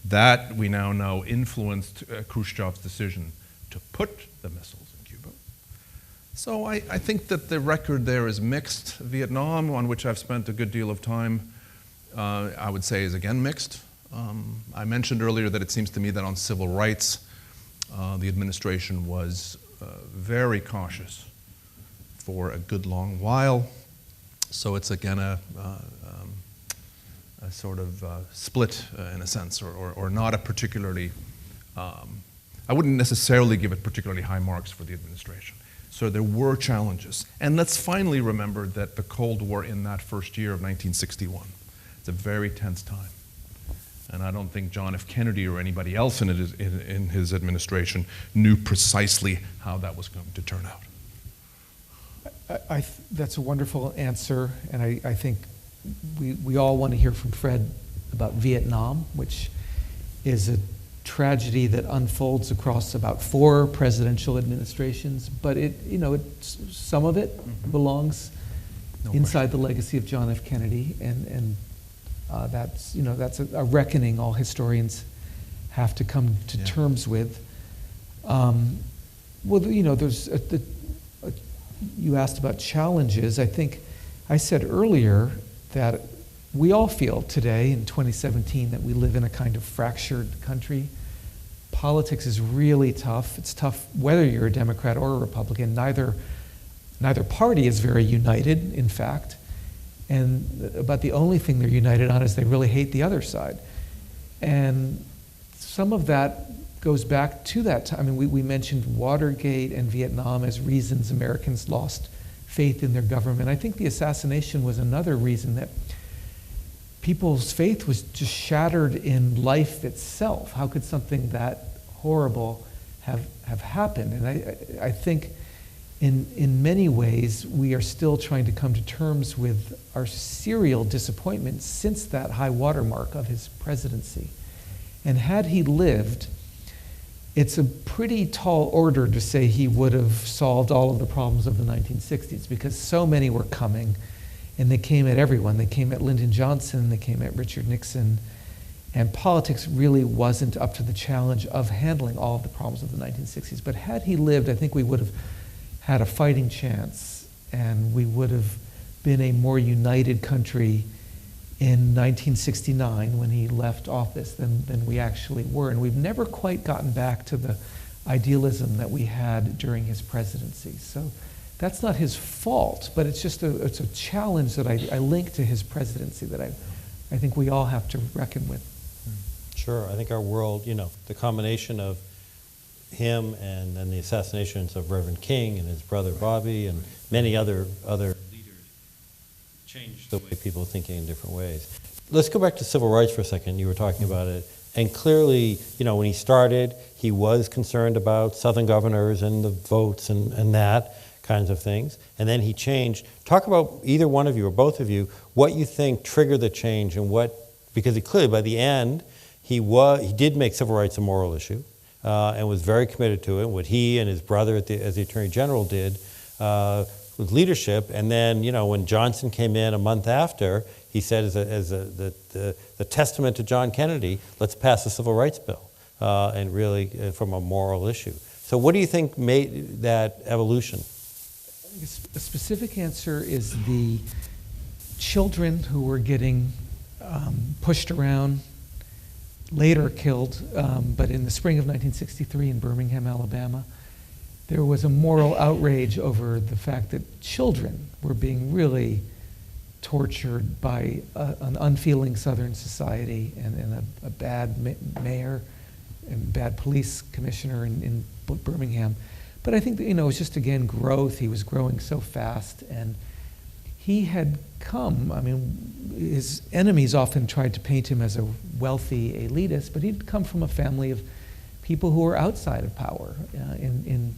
That, we now know, influenced Khrushchev's decision to put the missiles in Cuba. So I think that the record there is mixed. Vietnam, on which I've spent a good deal of time, I would say is again mixed. I mentioned earlier that it seems to me that on civil rights, the administration was very cautious for a good long while. So it's again a sort of split in a sense, or not a particularly, I wouldn't necessarily give it particularly high marks for the administration. So there were challenges. And let's finally remember that the Cold War in that first year of 1961, it's a very tense time. And I don't think John F. Kennedy or anybody else in his administration knew precisely how that was going to turn out. That's a wonderful answer, and I think we all want to hear from Fred about Vietnam, which is a tragedy that unfolds across about 4 presidential administrations, but some of it belongs inside the legacy of John F. Kennedy, and that's a reckoning all historians have to come to terms with. There's you asked about challenges. I think I said earlier that we all feel today in 2017 that we live in a kind of fractured country. Politics is really tough. It's tough whether you're a Democrat or a Republican. Neither party is very united, in fact. And about the only thing they're united on is they really hate the other side. And some of that goes back to that time. I mean, we mentioned Watergate and Vietnam as reasons Americans lost faith in their government. I think the assassination was another reason that people's faith was just shattered in life itself. How could something that horrible have happened? And I think in many ways we are still trying to come to terms with our serial disappointment since that high watermark of his presidency. And had he lived, it's a pretty tall order to say he would have solved all of the problems of the 1960s, because so many were coming, and they came at everyone. They came at Lyndon Johnson, they came at Richard Nixon, And politics really wasn't up to the challenge of handling all of the problems of the 1960s. But had he lived, I think we would have had a fighting chance, and we would have been a more united country in 1969 when he left office than we actually were. And we've never quite gotten back to the idealism that we had during his presidency. So that's not his fault, but it's just it's a challenge that I link to his presidency that I think we all have to reckon with. Sure, I think our world, the combination of him and then the assassinations of Reverend King and his brother Bobby and many other leaders changed the way people are thinking in different ways. Let's go back to civil rights for a second. You were talking about it. And clearly, when he started, he was concerned about Southern governors and the votes and that kinds of things. And then he changed. Talk about, either one of you or both of you, what you think triggered the change and because clearly by the end, he did make civil rights a moral issue and was very committed to it. What he and his brother as the Attorney General did with leadership. And then, when Johnson came in a month after, he said as the testament to John Kennedy, let's pass the civil rights bill, and really from a moral issue. So what do you think made that evolution? I think a specific answer is the children who were getting pushed around, later killed, but in the spring of 1963 in Birmingham, Alabama, there was a moral outrage over the fact that children were being really tortured by an unfeeling Southern society and a bad mayor and bad police commissioner in Birmingham. But I think that, it was just, again, growth. He was growing so fast, and he had come, his enemies often tried to paint him as a wealthy elitist, but he'd come from a family of people who were outside of power. In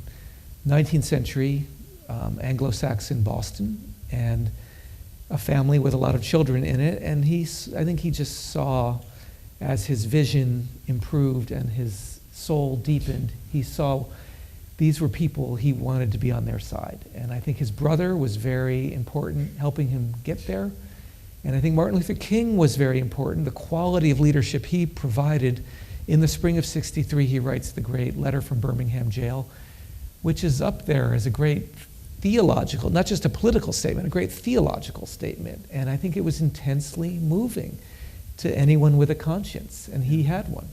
19th century Anglo-Saxon Boston, and a family with a lot of children in it, and I think he just saw, as his vision improved and his soul deepened, he saw these were people he wanted to be on their side. And I think his brother was very important, helping him get there. And I think Martin Luther King was very important. The quality of leadership he provided. In the spring of '63, he writes the great letter from Birmingham jail, which is up there as a great theological, not just a political statement, a great theological statement. And I think it was intensely moving to anyone with a conscience, and he had one.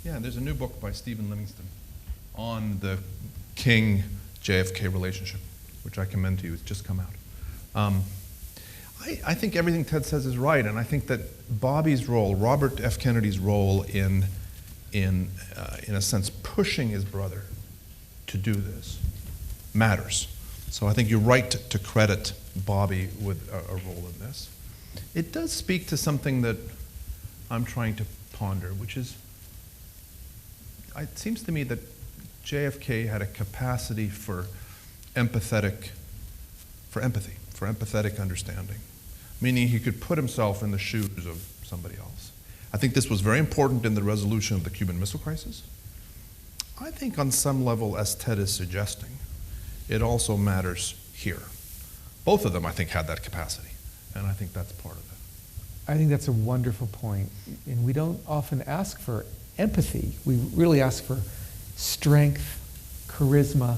Yeah, there's a new book by Stephen Livingston on the King-JFK relationship, which I commend to you. It's just come out. I think everything Ted says is right, and I think that Bobby's role, Robert F. Kennedy's role in a sense, pushing his brother to do this matters. So I think you're right to credit Bobby with a role in this. It does speak to something that I'm trying to ponder, which is, it seems to me that JFK had a capacity for empathy, for empathetic understanding, meaning he could put himself in the shoes of somebody else. I think this was very important in the resolution of the Cuban Missile Crisis. I think on some level, as Ted is suggesting, it also matters here. Both of them, I think, had that capacity, and I think that's part of it. I think that's a wonderful point. And we don't often ask for empathy. We really ask for strength, charisma,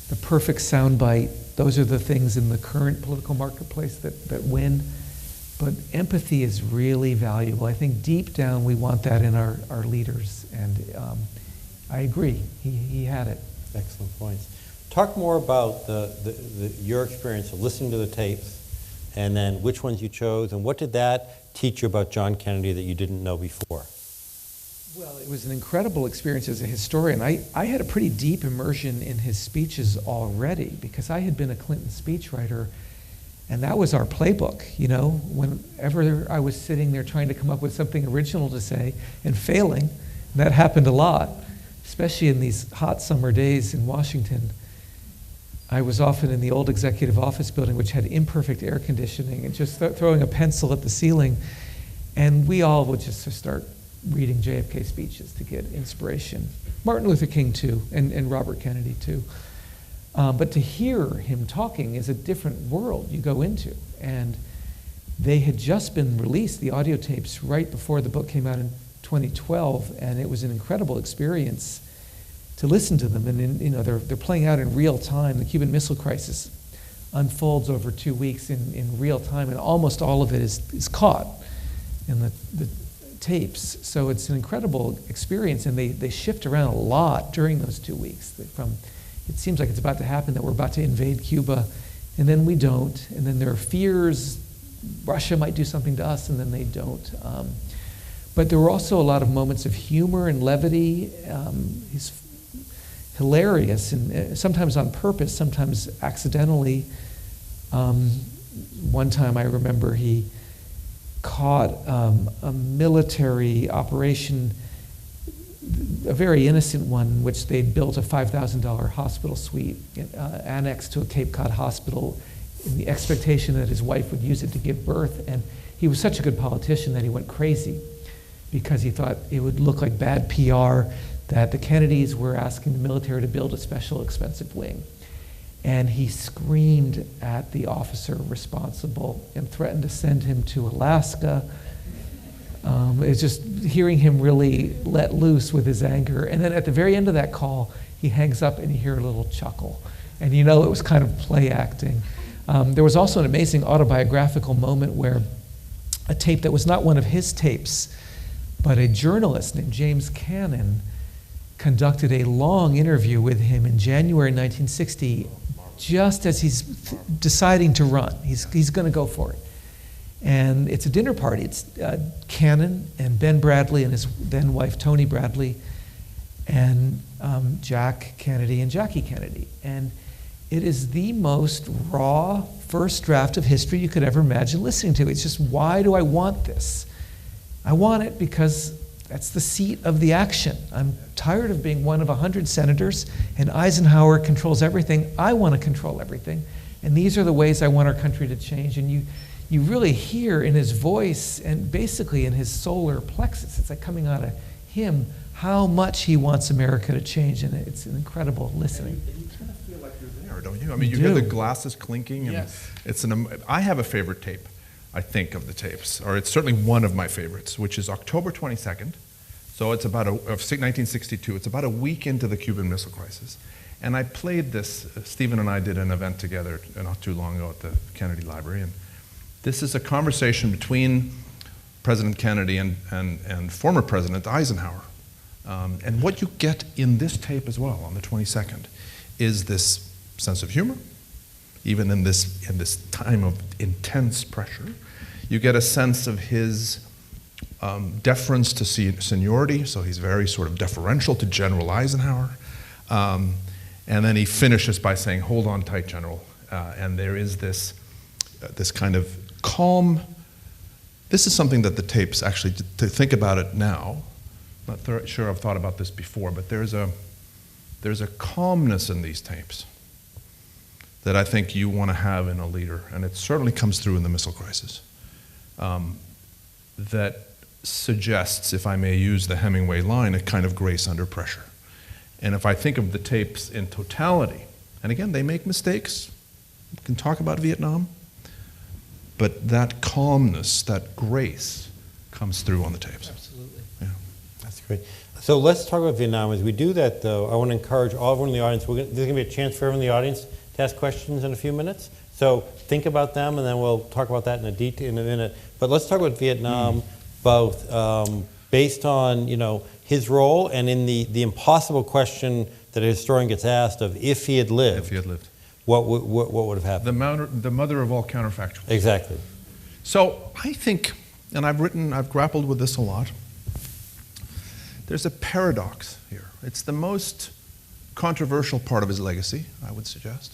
the perfect soundbite. Those are the things in the current political marketplace that win. But empathy is really valuable. I think deep down we want that in our leaders. And I agree. He had it. Excellent points. Talk more about your experience of listening to the tapes, and then which ones you chose, and what did that teach you about John Kennedy that you didn't know before? Well, it was an incredible experience as a historian. I had a pretty deep immersion in his speeches already because I had been a Clinton speechwriter, and that was our playbook. Whenever I was sitting there trying to come up with something original to say and failing, and that happened a lot, especially in these hot summer days in Washington. I was often in the old executive office building, which had imperfect air conditioning, and just throwing a pencil at the ceiling. And we all would just start reading JFK speeches to get inspiration. Martin Luther King, too, and Robert Kennedy, too. But to hear him talking is a different world you go into. And they had just been released, the audio tapes, right before the book came out in 2012, and it was an incredible experience to listen to them. And they're playing out in real time. The Cuban Missile Crisis unfolds over 2 weeks in real time, and almost all of it is caught in the tapes. So it's an incredible experience, and they shift around a lot during those 2 weeks. It seems like it's about to happen, that we're about to invade Cuba, and then we don't, and then there are fears Russia might do something to us, and then they don't. But there were also a lot of moments of humor and levity. He's hilarious, and sometimes on purpose, sometimes accidentally. One time I remember he caught a military operation, a very innocent one, in which they'd built a $5,000 hospital suite annexed to a Cape Cod hospital in the expectation that his wife would use it to give birth. And he was such a good politician that he went crazy because he thought it would look like bad PR that the Kennedys were asking the military to build a special expensive wing. And he screamed at the officer responsible and threatened to send him to Alaska. It's just hearing him really let loose with his anger. And then at the very end of that call, he hangs up and you hear a little chuckle. And you know it was kind of play acting. There was also an amazing autobiographical moment where a tape that was not one of his tapes, but a journalist named James Cannon conducted a long interview with him in January 1960, just as he's deciding to run. He's going to go for it. And it's a dinner party. It's Cannon and Ben Bradley and his then wife Toni Bradley and Jack Kennedy and Jackie Kennedy. And it is the most raw first draft of history you could ever imagine listening to. It's just, why do I want this? I want it because that's the seat of the action. I'm tired of being one of 100 senators, and Eisenhower controls everything. I want to control everything. And these are the ways I want our country to change. And you really hear in his voice and basically in his solar plexus, it's like coming out of him, how much he wants America to change. And it's an incredible listening. And you kind of feel like you're there, don't you? I mean, you hear the glasses clinking. And yes. I have a favorite tape, I think, of the tapes, or it's certainly one of my favorites, which is October 22nd. So it's about of 1962. It's about a week into the Cuban Missile Crisis. And I played this. Stephen and I did an event together not too long ago at the Kennedy Library. And this is a conversation between President Kennedy and former President Eisenhower. And what you get in this tape as well on the 22nd is this sense of humor, even in this time of intense pressure. You get a sense of his deference to seniority, so he's very sort of deferential to General Eisenhower. And then he finishes by saying, "Hold on tight, General." And there is this kind of calm. This is something that the tapes actually, to think about it now, not sure I've thought about this before, but there's a calmness in these tapes that I think you want to have in a leader, and it certainly comes through in the missile crisis. That suggests, if I may use the Hemingway line, a kind of grace under pressure. And if I think of the tapes in totality, and again, they make mistakes. We can talk about Vietnam, but that calmness, that grace comes through on the tapes. Absolutely. Yeah. That's great. So let's talk about Vietnam. As we do that, though, I want to encourage everyone in the audience. There's going to be a chance for everyone in the audience to ask questions in a few minutes. So think about them, and then we'll talk about that in a minute. But let's talk about Vietnam, both based on his role and in the impossible question that a historian gets asked of if he had lived. If he had lived. What would have happened? The mother of all counterfactuals. Exactly. So I think, and I've grappled with this a lot, there's a paradox here. It's the most controversial part of his legacy, I would suggest,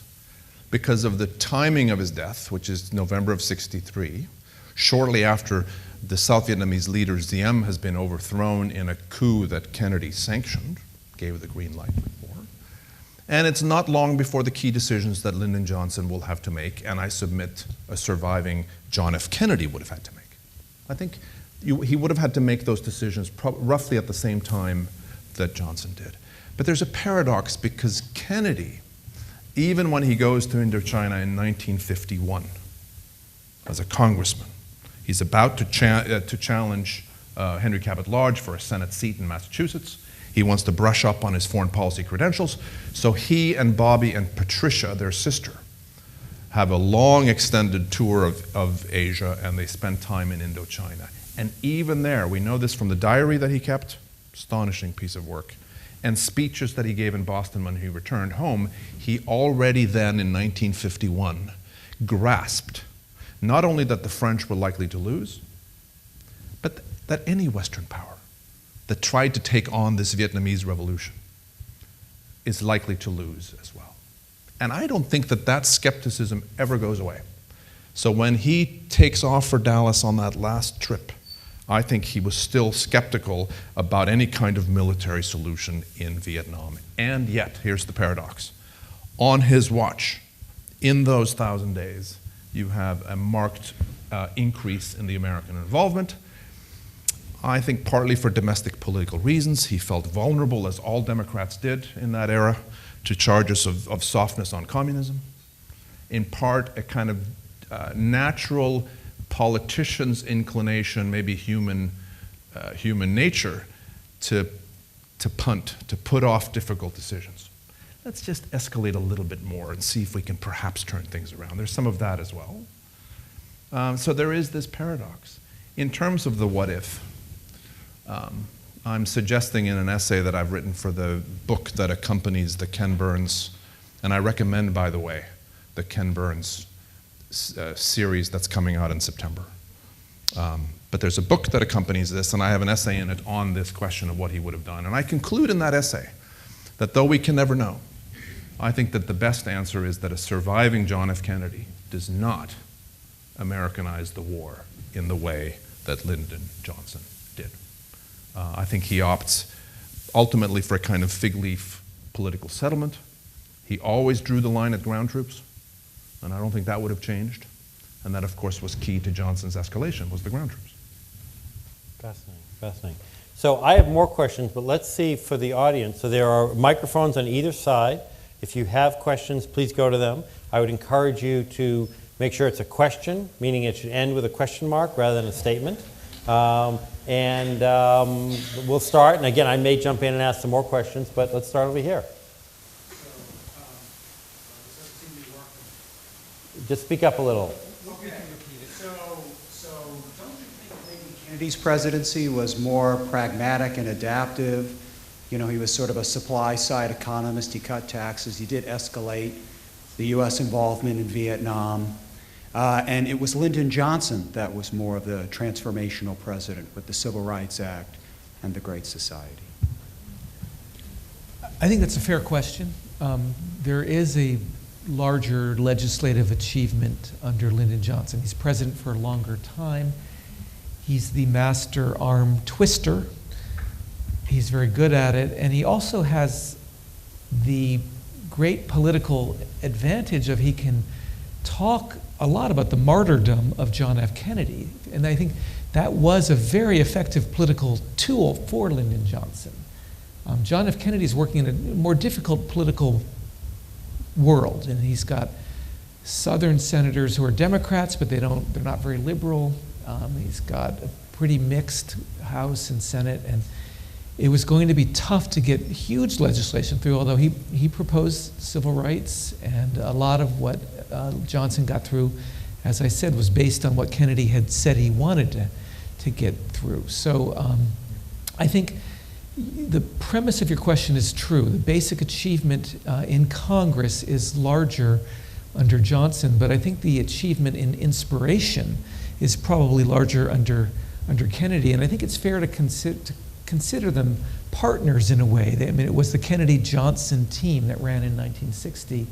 because of the timing of his death, which is November of '63, shortly after the South Vietnamese leader Diem has been overthrown in a coup that Kennedy sanctioned, gave the green light for. And it's not long before the key decisions that Lyndon Johnson will have to make, and I submit a surviving John F. Kennedy would have had to make. I think he would have had to make those decisions roughly at the same time that Johnson did. But there's a paradox because Kennedy, even when he goes to Indochina in 1951 as a congressman, he's about to challenge Henry Cabot Lodge for a Senate seat in Massachusetts. He wants to brush up on his foreign policy credentials. So he and Bobby and Patricia, their sister, have a long extended tour of Asia, and they spend time in Indochina. And even there, we know this from the diary that he kept, astonishing piece of work, and speeches that he gave in Boston when he returned home, he already then in 1951 grasped not only that the French were likely to lose, but that any Western power that tried to take on this Vietnamese revolution is likely to lose as well. And I don't think that that skepticism ever goes away. So when he takes off for Dallas on that last trip, I think he was still skeptical about any kind of military solution in Vietnam. And yet, here's the paradox. On his watch, in those 1,000 days, you have a marked increase in the American involvement. I think partly for domestic political reasons. He felt vulnerable, as all Democrats did in that era, to charges of softness on communism. In part, a kind of natural politician's inclination, maybe human nature, to punt, to put off difficult decisions. Let's just escalate a little bit more and see if we can perhaps turn things around. There's some of that as well. So there is this paradox. In terms of the what if, I'm suggesting in an essay that I've written for the book that accompanies the Ken Burns, and I recommend, by the way, the Ken Burns series that's coming out in September. But there's a book that accompanies this, and I have an essay in it on this question of what he would have done. And I conclude in that essay that though we can never know, I think that the best answer is that a surviving John F. Kennedy does not Americanize the war in the way that Lyndon Johnson did. I think he opts ultimately for a kind of fig leaf political settlement. He always drew the line at ground troops, and I don't think that would have changed. And that, of course, was key to Johnson's escalation, was the ground troops. Fascinating, fascinating. So I have more questions, but let's see for the audience. So there are microphones on either side. If you have questions, please go to them. I would encourage you to make sure it's a question, meaning it should end with a question mark rather than a statement. We'll start. And again, I may jump in and ask some more questions, but let's start over here. Just speak up a little. Okay. So don't you think maybe Kennedy's presidency was more pragmatic and adaptive? You know, he was sort of a supply-side economist. He cut taxes. He did escalate the U.S. involvement in Vietnam. And it was Lyndon Johnson that was more of the transformational president with the Civil Rights Act and the Great Society. I think that's a fair question. There is a larger legislative achievement under Lyndon Johnson. He's president for a longer time. He's the master arm twister. He's very good at it. And he also has the great political advantage of he can talk a lot about the martyrdom of John F. Kennedy. And I think that was a very effective political tool for Lyndon Johnson. John F. Kennedy is working in a more difficult political world, and he's got Southern senators who are Democrats, but they're not very liberal. He's got a pretty mixed House and Senate, and it was going to be tough to get huge legislation through, although he proposed civil rights, and a lot of what Johnson got through, as I said, was based on what Kennedy had said he wanted to get through. So I think the premise of your question is true. The basic achievement in Congress is larger under Johnson, but I think the achievement in inspiration is probably larger under Kennedy, and I think it's fair to consider them partners in a way. I mean, it was the Kennedy-Johnson team that ran in 1960,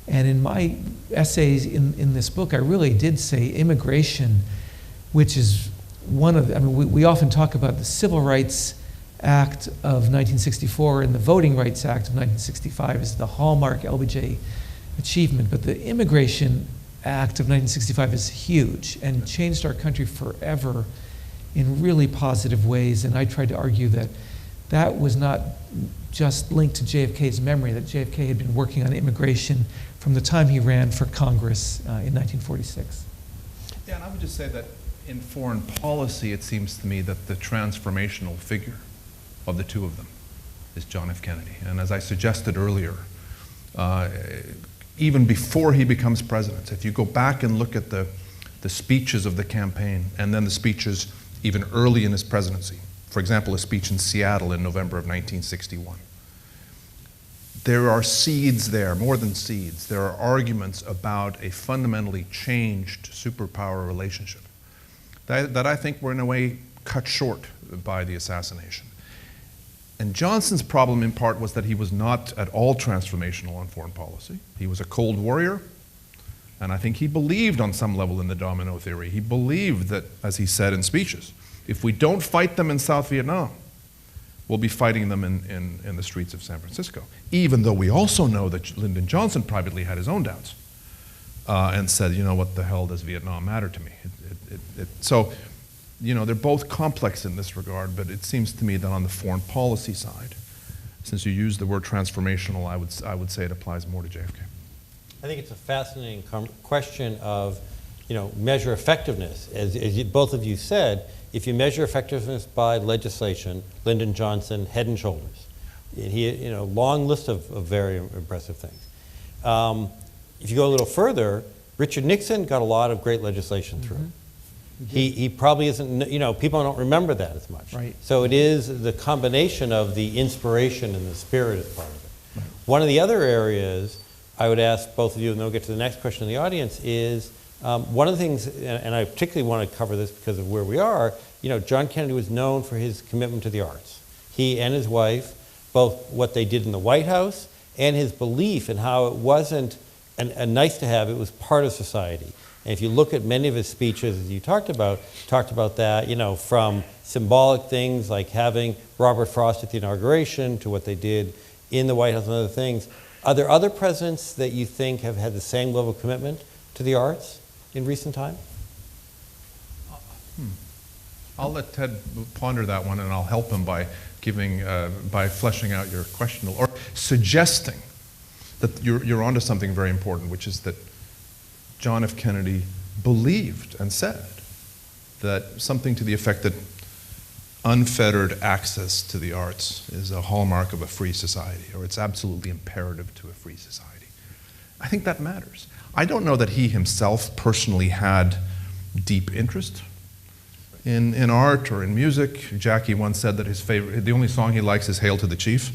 and in my essays in this book, I really did say immigration, which is one of the, I mean, we often talk about the Civil Rights Act of 1964 and the Voting Rights Act of 1965 is the hallmark LBJ achievement, but the Immigration Act of 1965 is huge and changed our country forever in really positive ways, and I tried to argue that that was not just linked to JFK's memory, that JFK had been working on immigration from the time he ran for Congress in 1946. Yeah, and I would just say that In foreign policy, it seems to me that the transformational figure of the two of them is John F. Kennedy. And as I suggested earlier, even before he becomes president, if you go back and look at the speeches of the campaign and then the speeches even early in his presidency, for example, a speech in Seattle in November of 1961, there are seeds there, more than seeds. There are arguments about a fundamentally changed superpower relationship that I think were in a way cut short by the assassination. And Johnson's problem in part was that he was not at all transformational on foreign policy. He was a cold warrior, and I think he believed on some level in the domino theory. He believed that, as he said in speeches, if we don't fight them in South Vietnam, we'll be fighting them in the streets of San Francisco. Even though we also know that Lyndon Johnson privately had his own doubts and said, you know, what the hell does Vietnam matter to me? So, you know, they're both complex in this regard, but it seems to me that on the foreign policy side, since you used the word transformational, I would say it applies more to JFK. I think it's a fascinating question of, you know, measure effectiveness. As both of you said, if you measure effectiveness by legislation, Lyndon Johnson, head and shoulders. He, you know, long list of very impressive things. If you go a little further, Richard Nixon got a lot of great legislation through. He probably isn't, you know, people don't remember that as much. Right. So it is the combination of the inspiration and the spirit as part of it. Right. One of the other areas I would ask both of you, and then we'll get to the next question in the audience, is one of the things, and I particularly want to cover this because of where we are, you know, John Kennedy was known for his commitment to the arts. He and his wife, both what they did in the White House and his belief in how it wasn't a nice to have, it was part of society. And if you look at many of his speeches, as you talked about that, you know, from symbolic things like having Robert Frost at the inauguration to what they did in the White House and other things. Are there other presidents that you think have had the same level of commitment to the arts in recent time? I'll let Ted ponder that one, and I'll help him by by fleshing out your question or suggesting that you're onto something very important, which is that John F. Kennedy believed and said that something to the effect that unfettered access to the arts is a hallmark of a free society, or it's absolutely imperative to a free society. I think that matters. I don't know that he himself personally had deep interest in art or in music. Jackie once said that the only song he likes is Hail to the Chief.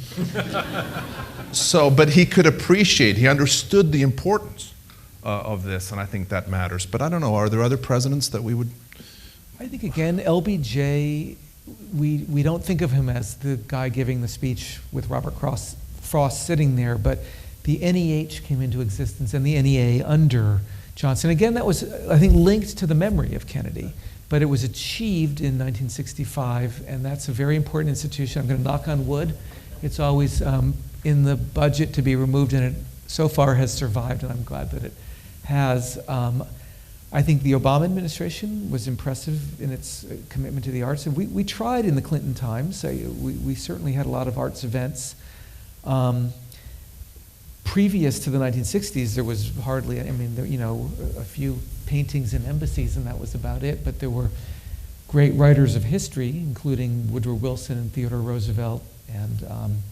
But he could appreciate, he understood the importance of this, and I think that matters. But I don't know, are there other presidents that we would? I think, again, LBJ, we don't think of him as the guy giving the speech with Robert Frost sitting there, but the NEH came into existence and the NEA under Johnson. Again, that was, I think, linked to the memory of Kennedy, but it was achieved in 1965, and that's a very important institution. I'm going to knock on wood. It's always in the budget to be removed, and it so far has survived, and I'm glad that it has. I think the Obama administration was impressive in its commitment to the arts, and we tried in the Clinton times. We certainly had a lot of arts events. Previous to the 1960s, there was hardly, I mean, there, you know, a few paintings in embassies, and that was about it, but there were great writers of history, including Woodrow Wilson and Theodore Roosevelt, and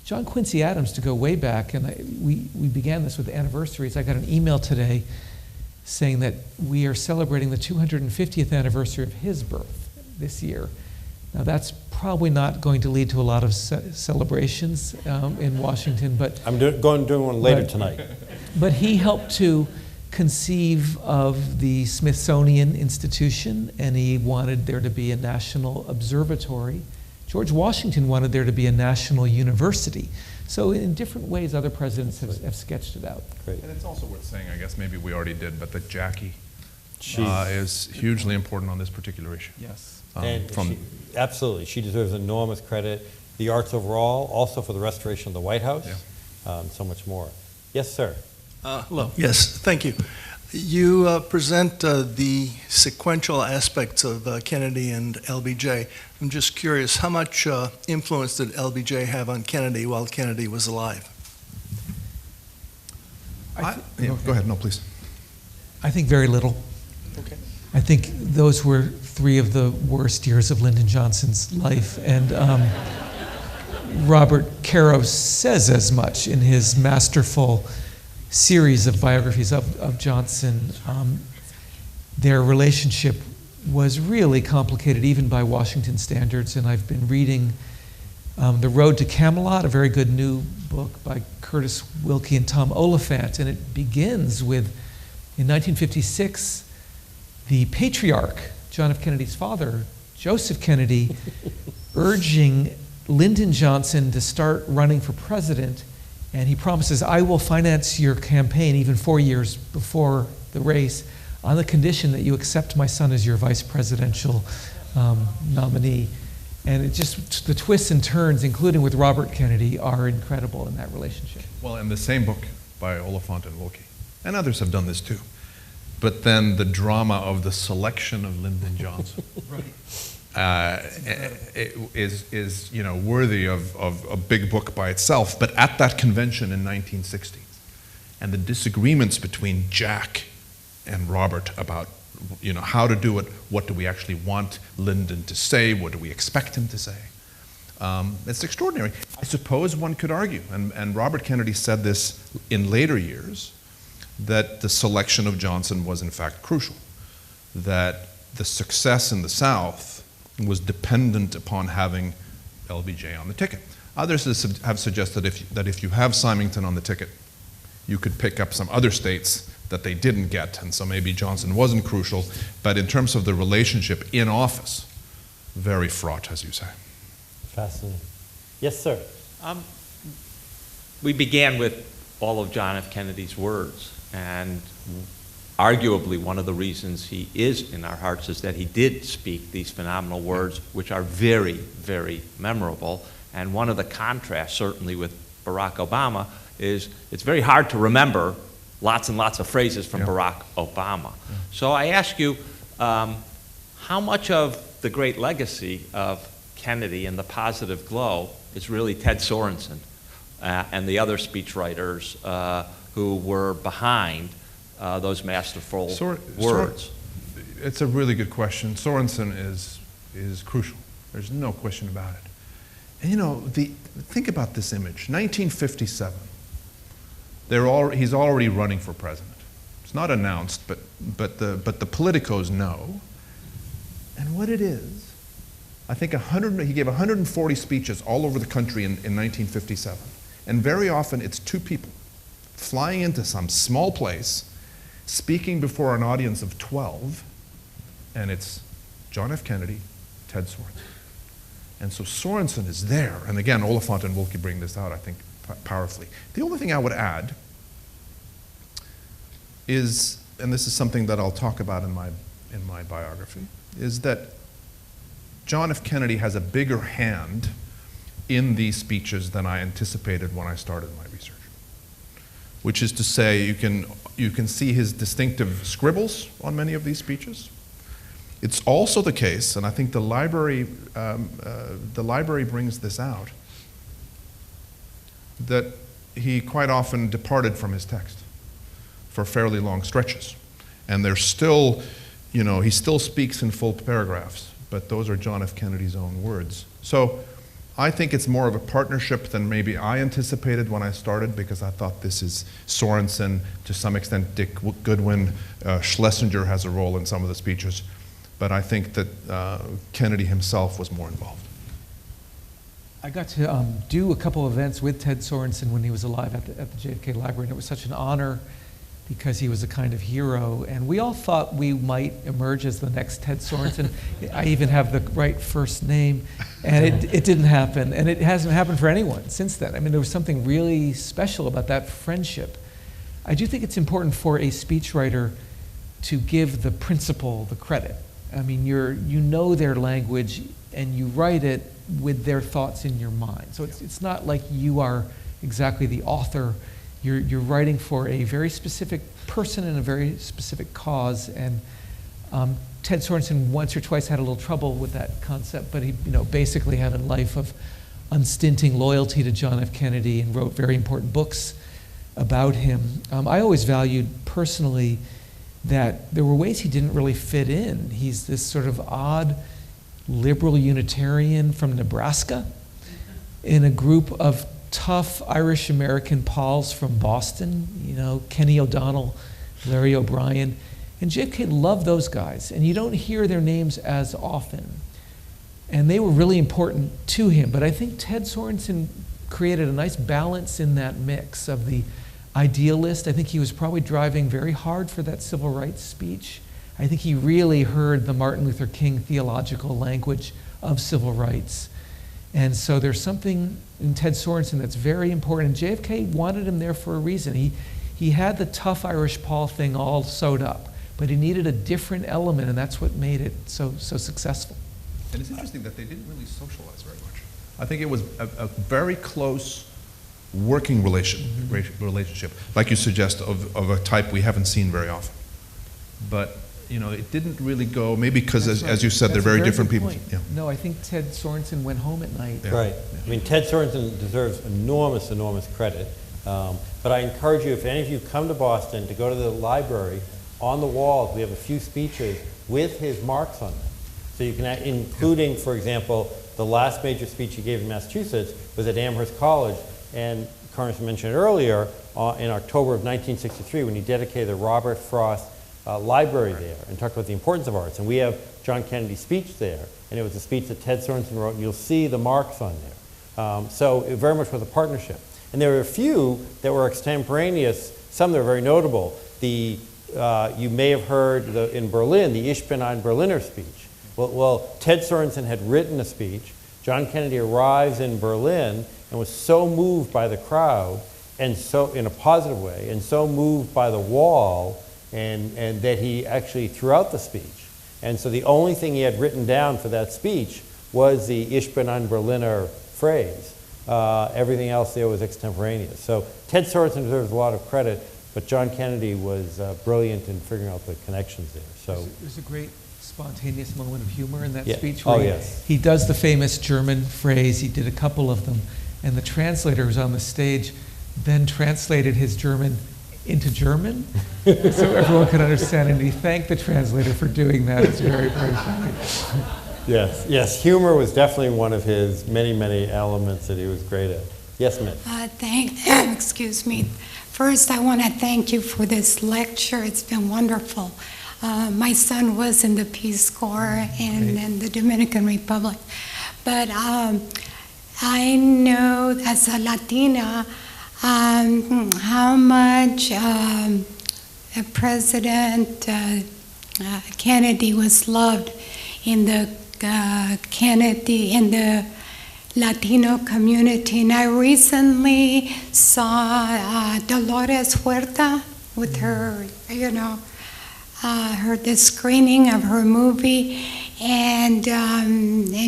John Quincy Adams, to go way back, and we began this with anniversaries. I got an email today saying that we are celebrating the 250th anniversary of his birth this year. Now that's probably not going to lead to a lot of celebrations in Washington, but I'm doing one later tonight. But he helped to conceive of the Smithsonian Institution, and he wanted there to be a national observatory. George Washington wanted there to be a national university. So in different ways, other presidents have sketched it out. Great. And it's also worth saying, I guess maybe we already did, but that Jackie is hugely important on this particular issue. Yes. Absolutely. She deserves enormous credit. The arts overall, also for the restoration of the White House, so much more. Yes, sir. Hello. Yes, thank you. You present the sequential aspects of Kennedy and LBJ. I'm just curious, how much influence did LBJ have on Kennedy while Kennedy was alive? Go ahead. No, please. I think very little. Okay. I think those were 3 of the worst years of Lyndon Johnson's life, and Robert Caro says as much in his masterful series of biographies of Johnson. Their relationship was really complicated even by Washington standards, and I've been reading The Road to Camelot, a very good new book by Curtis Wilkie and Tom Oliphant, and it begins with, in 1956, the patriarch, John F. Kennedy's father, Joseph Kennedy, urging Lyndon Johnson to start running for president, and he promises, I will finance your campaign even 4 years before the race on the condition that you accept my son as your vice presidential nominee. And it just, the twists and turns, including with Robert Kennedy, are incredible in that relationship. Well, in the same book by Oliphant and Wilkie, and others have done this too, but then the drama of the selection of Lyndon Johnson is worthy of a big book by itself. But at that convention in 1960, and the disagreements between Jack and Robert about how to do it, what do we actually want Lyndon to say, what do we expect him to say, it's extraordinary. I suppose one could argue, and Robert Kennedy said this in later years, that the selection of Johnson was in fact crucial, that the success in the South was dependent upon having LBJ on the ticket. Others have suggested that if you have Symington on the ticket, you could pick up some other states that they didn't get, and so maybe Johnson wasn't crucial, but in terms of the relationship in office, very fraught, as you say. Fascinating. Yes, sir. We began with all of John F. Kennedy's words, and arguably one of the reasons he is in our hearts is that he did speak these phenomenal words, which are very, very memorable. And one of the contrasts, certainly with Barack Obama, is it's very hard to remember lots and lots of phrases from Barack Obama. So I ask you, how much of the great legacy of Kennedy and the positive glow is really Ted Sorensen and the other speechwriters who were behind those masterful words? It's a really good question. Sorensen is crucial. There's no question about it. And think about this image. 1957. He's already running for president. It's not announced, but the politicos know. And what it is, I think he gave 140 speeches all over the country in 1957. And very often it's 2 people flying into some small place, speaking before an audience of 12, and it's John F. Kennedy, Ted Sorensen. And so Sorensen is there. And again, Oliphant and Wilkie bring this out, I think, powerfully. The only thing I would add is, and this is something that I'll talk about in my biography, is that John F. Kennedy has a bigger hand in these speeches than I anticipated when I started my research. Which is to say, you can see his distinctive scribbles on many of these speeches. It's also the case, and I think the library brings this out, that he quite often departed from his text for fairly long stretches. And there's still, he still speaks in full paragraphs, but those are John F. Kennedy's own words. So I think it's more of a partnership than maybe I anticipated when I started, because I thought this is Sorensen, to some extent Dick Goodwin, Schlesinger has a role in some of the speeches, but I think that Kennedy himself was more involved. I got to do a couple of events with Ted Sorensen when he was alive at the JFK Library, and it was such an honor because he was a kind of hero, and we all thought we might emerge as the next Ted Sorensen. I even have the right first name, and it didn't happen, and it hasn't happened for anyone since then. I mean, there was something really special about that friendship. I do think it's important for a speechwriter to give the principal the credit. I mean, you know their language, and you write it with their thoughts in your mind. So it's not like you are exactly the author. You're writing for a very specific person and a very specific cause. And Ted Sorensen once or twice had a little trouble with that concept, but he basically had a life of unstinting loyalty to John F. Kennedy and wrote very important books about him. I always valued personally that there were ways he didn't really fit in. He's this sort of odd liberal Unitarian from Nebraska in a group of tough Irish American Pauls from Boston, you know, Kenny O'Donnell, Larry O'Brien. And JFK loved those guys, and you don't hear their names as often. And they were really important to him. But I think Ted Sorensen created a nice balance in that mix of the idealist. I think he was probably driving very hard for that civil rights speech. I think he really heard the Martin Luther King theological language of civil rights. And so there's something in Ted Sorensen that's very important. And JFK wanted him there for a reason. He had the tough Irish Paul thing all sewed up, but he needed a different element, and that's what made it so successful. And it's interesting that they didn't really socialize very much. I think it was a very close working relationship, like you suggest, of a type we haven't seen very often. But you know, it didn't really go, maybe because, as you said, they're very different people. Yeah. No, I think Ted Sorensen went home at night. Yeah. Right. I mean, Ted Sorensen deserves enormous credit. But I encourage you, if any of you come to Boston, to go to the library. On the walls, we have a few speeches with his marks on them. So you can, including, for example, the last major speech he gave in Massachusetts was at Amherst College. And Congressman mentioned earlier, in October of 1963, when he dedicated the Robert Frost library there and talked about the importance of arts. And we have John Kennedy's speech there. And it was a speech that Ted Sorensen wrote, and you'll see the marks on there. So it very much was a partnership. And there were a few that were extemporaneous, some that were very notable. You may have heard in Berlin, the Ich bin ein Berliner speech. Well, Ted Sorensen had written a speech. John Kennedy arrives in Berlin and was so moved by the crowd, and so in a positive way, and so moved by the wall, and that he actually threw out the speech. And so the only thing he had written down for that speech was the Ich bin ein Berliner phrase. Everything else there was extemporaneous. So Ted Sorensen deserves a lot of credit, but John Kennedy was brilliant in figuring out the connections there. So there's a great spontaneous moment of humor in that Yeah. speech. Oh, Where yes. He does the famous German phrase. He did a couple of them, and the translator who's on the stage then translated his German into German, so everyone could understand. And he thanked the translator for doing that. It's very, very funny. Yes, humor was definitely one of his many elements that he was great at. Yes, Mitch. Excuse me. First, I want to thank you for this lecture. It's been wonderful. My son was in the Peace Corps and in the Dominican Republic. But I know as a Latina how much President Kennedy was loved in the Latino community. And I recently saw Dolores Huerta with her, the screening of her movie, and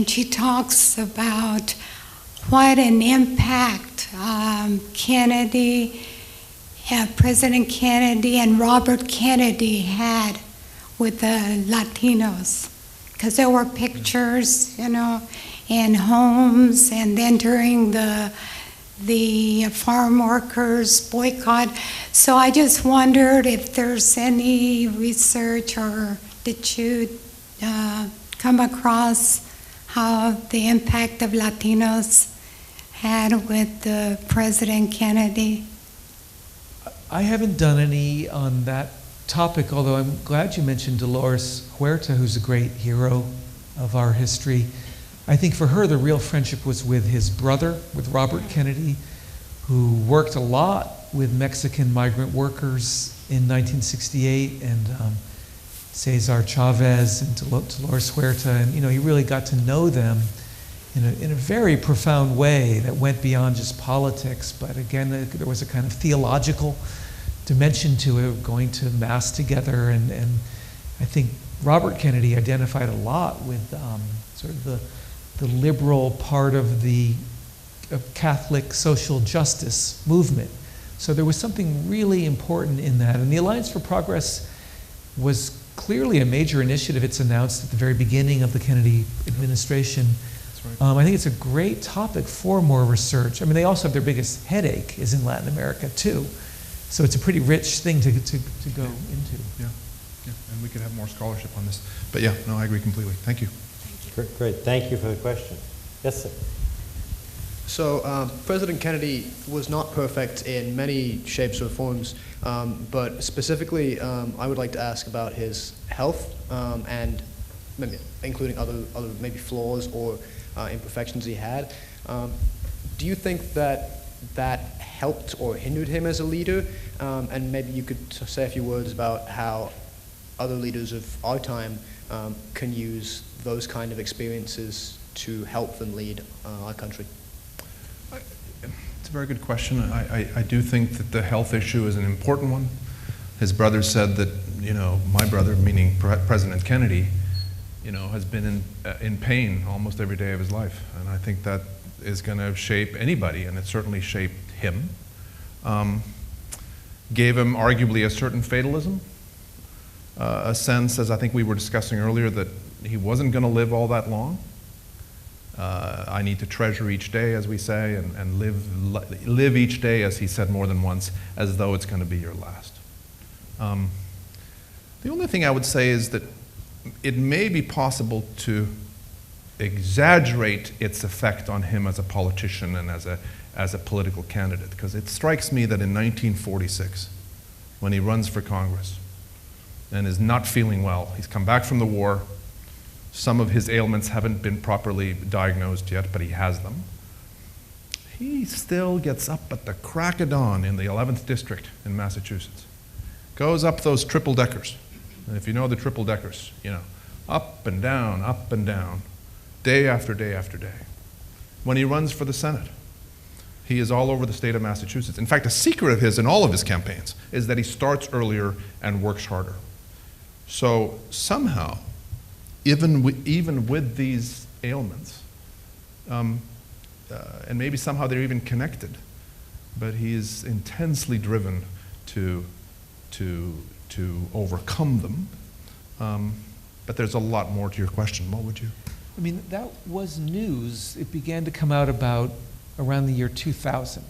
she talks about what an impact President Kennedy and Robert Kennedy had with the Latinos, because there were pictures, in homes, and then during the farm workers boycott. So I just wondered if there's any research, or did you come across how the impact of Latinos had with President Kennedy? I haven't done any on that topic, although I'm glad you mentioned Dolores Huerta, who's a great hero of our history. I think for her, the real friendship was with his brother, with Robert Kennedy, who worked a lot with Mexican migrant workers in 1968, and Cesar Chavez and Dolores Huerta, and he really got to know them in a very profound way that went beyond just politics. But again, there was a kind of theological dimension to it, going to mass together, and I think Robert Kennedy identified a lot with sort of the liberal part of the Catholic social justice movement. So there was something really important in that. And the Alliance for Progress was clearly a major initiative. It's announced at the very beginning of the Kennedy administration. That's right. I think it's a great topic for more research. I mean, they also have their biggest headache is in Latin America too. So it's a pretty rich thing to go into. Yeah. Yeah, and we could have more scholarship on this. But yeah, no, I agree completely. Thank you. Great, thank you for the question. Yes, sir. So President Kennedy was not perfect in many shapes or forms, but specifically I would like to ask about his health and maybe including other maybe flaws or imperfections he had. Do you think that helped or hindered him as a leader? And maybe you could say a few words about how other leaders of our time can use those kind of experiences to help them lead our country. It's a very good question. I do think that the health issue is an important one. His brother said that, my brother, meaning President Kennedy, has been in pain almost every day of his life. And I think that is going to shape anybody, and it certainly shaped him. Gave him arguably a certain fatalism, a sense, as I think we were discussing earlier, that he wasn't going to live all that long. I need to treasure each day, as we say, and live each day, as he said more than once, as though it's going to be your last. The only thing I would say is that it may be possible to exaggerate its effect on him as a politician and as a political candidate, because it strikes me that in 1946, when he runs for Congress and is not feeling well, he's come back from the war. Some of his ailments haven't been properly diagnosed yet, but he has them. He still gets up at the crack of dawn in the 11th District in Massachusetts. Goes up those triple deckers. And if you know the triple deckers, up and down, day after day after day. When he runs for the Senate, he is all over the state of Massachusetts. In fact, a secret of his in all of his campaigns is that he starts earlier and works harder. So somehow, even with these ailments, and maybe somehow they're even connected, but he is intensely driven to overcome them. But there's a lot more to your question. What would you? I mean, that was news. It began to come out about around the year 2000.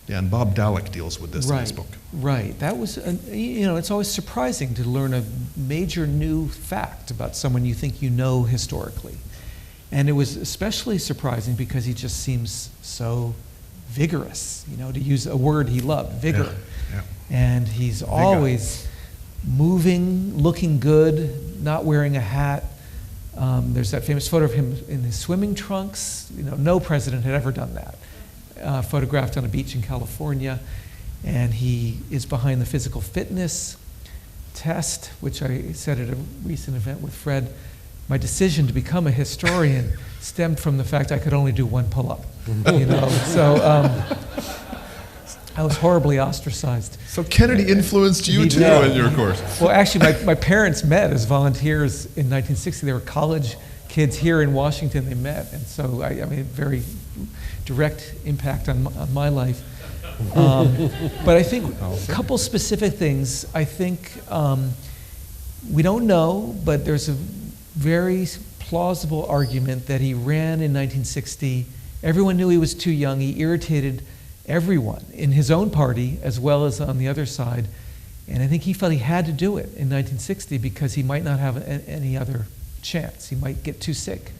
Yeah, and Bob Dallek deals with this in his book. Right. That was, it's always surprising to learn a major new fact about someone you think you know historically. And it was especially surprising because he just seems so vigorous, to use a word he loved, vigor. Yeah. And he's always moving, looking good, not wearing a hat. There's that famous photo of him in his swimming trunks. No president had ever done that. Photographed on a beach in California. And he is behind the physical fitness test, which I said at a recent event with Fred. My decision to become a historian stemmed from the fact I could only do one pull-up. So I was horribly ostracized. So Kennedy influenced you too in your course. Well, actually, my parents met as volunteers in 1960. They were college kids here in Washington. They met, and so I mean, very direct impact on my life. But I think a couple specific things. I think we don't know, but there's a very plausible argument that he ran in 1960. Everyone knew he was too young. He irritated everyone in his own party as well as on the other side. And I think he felt he had to do it in 1960 because he might not have any other chance. He might get too sick.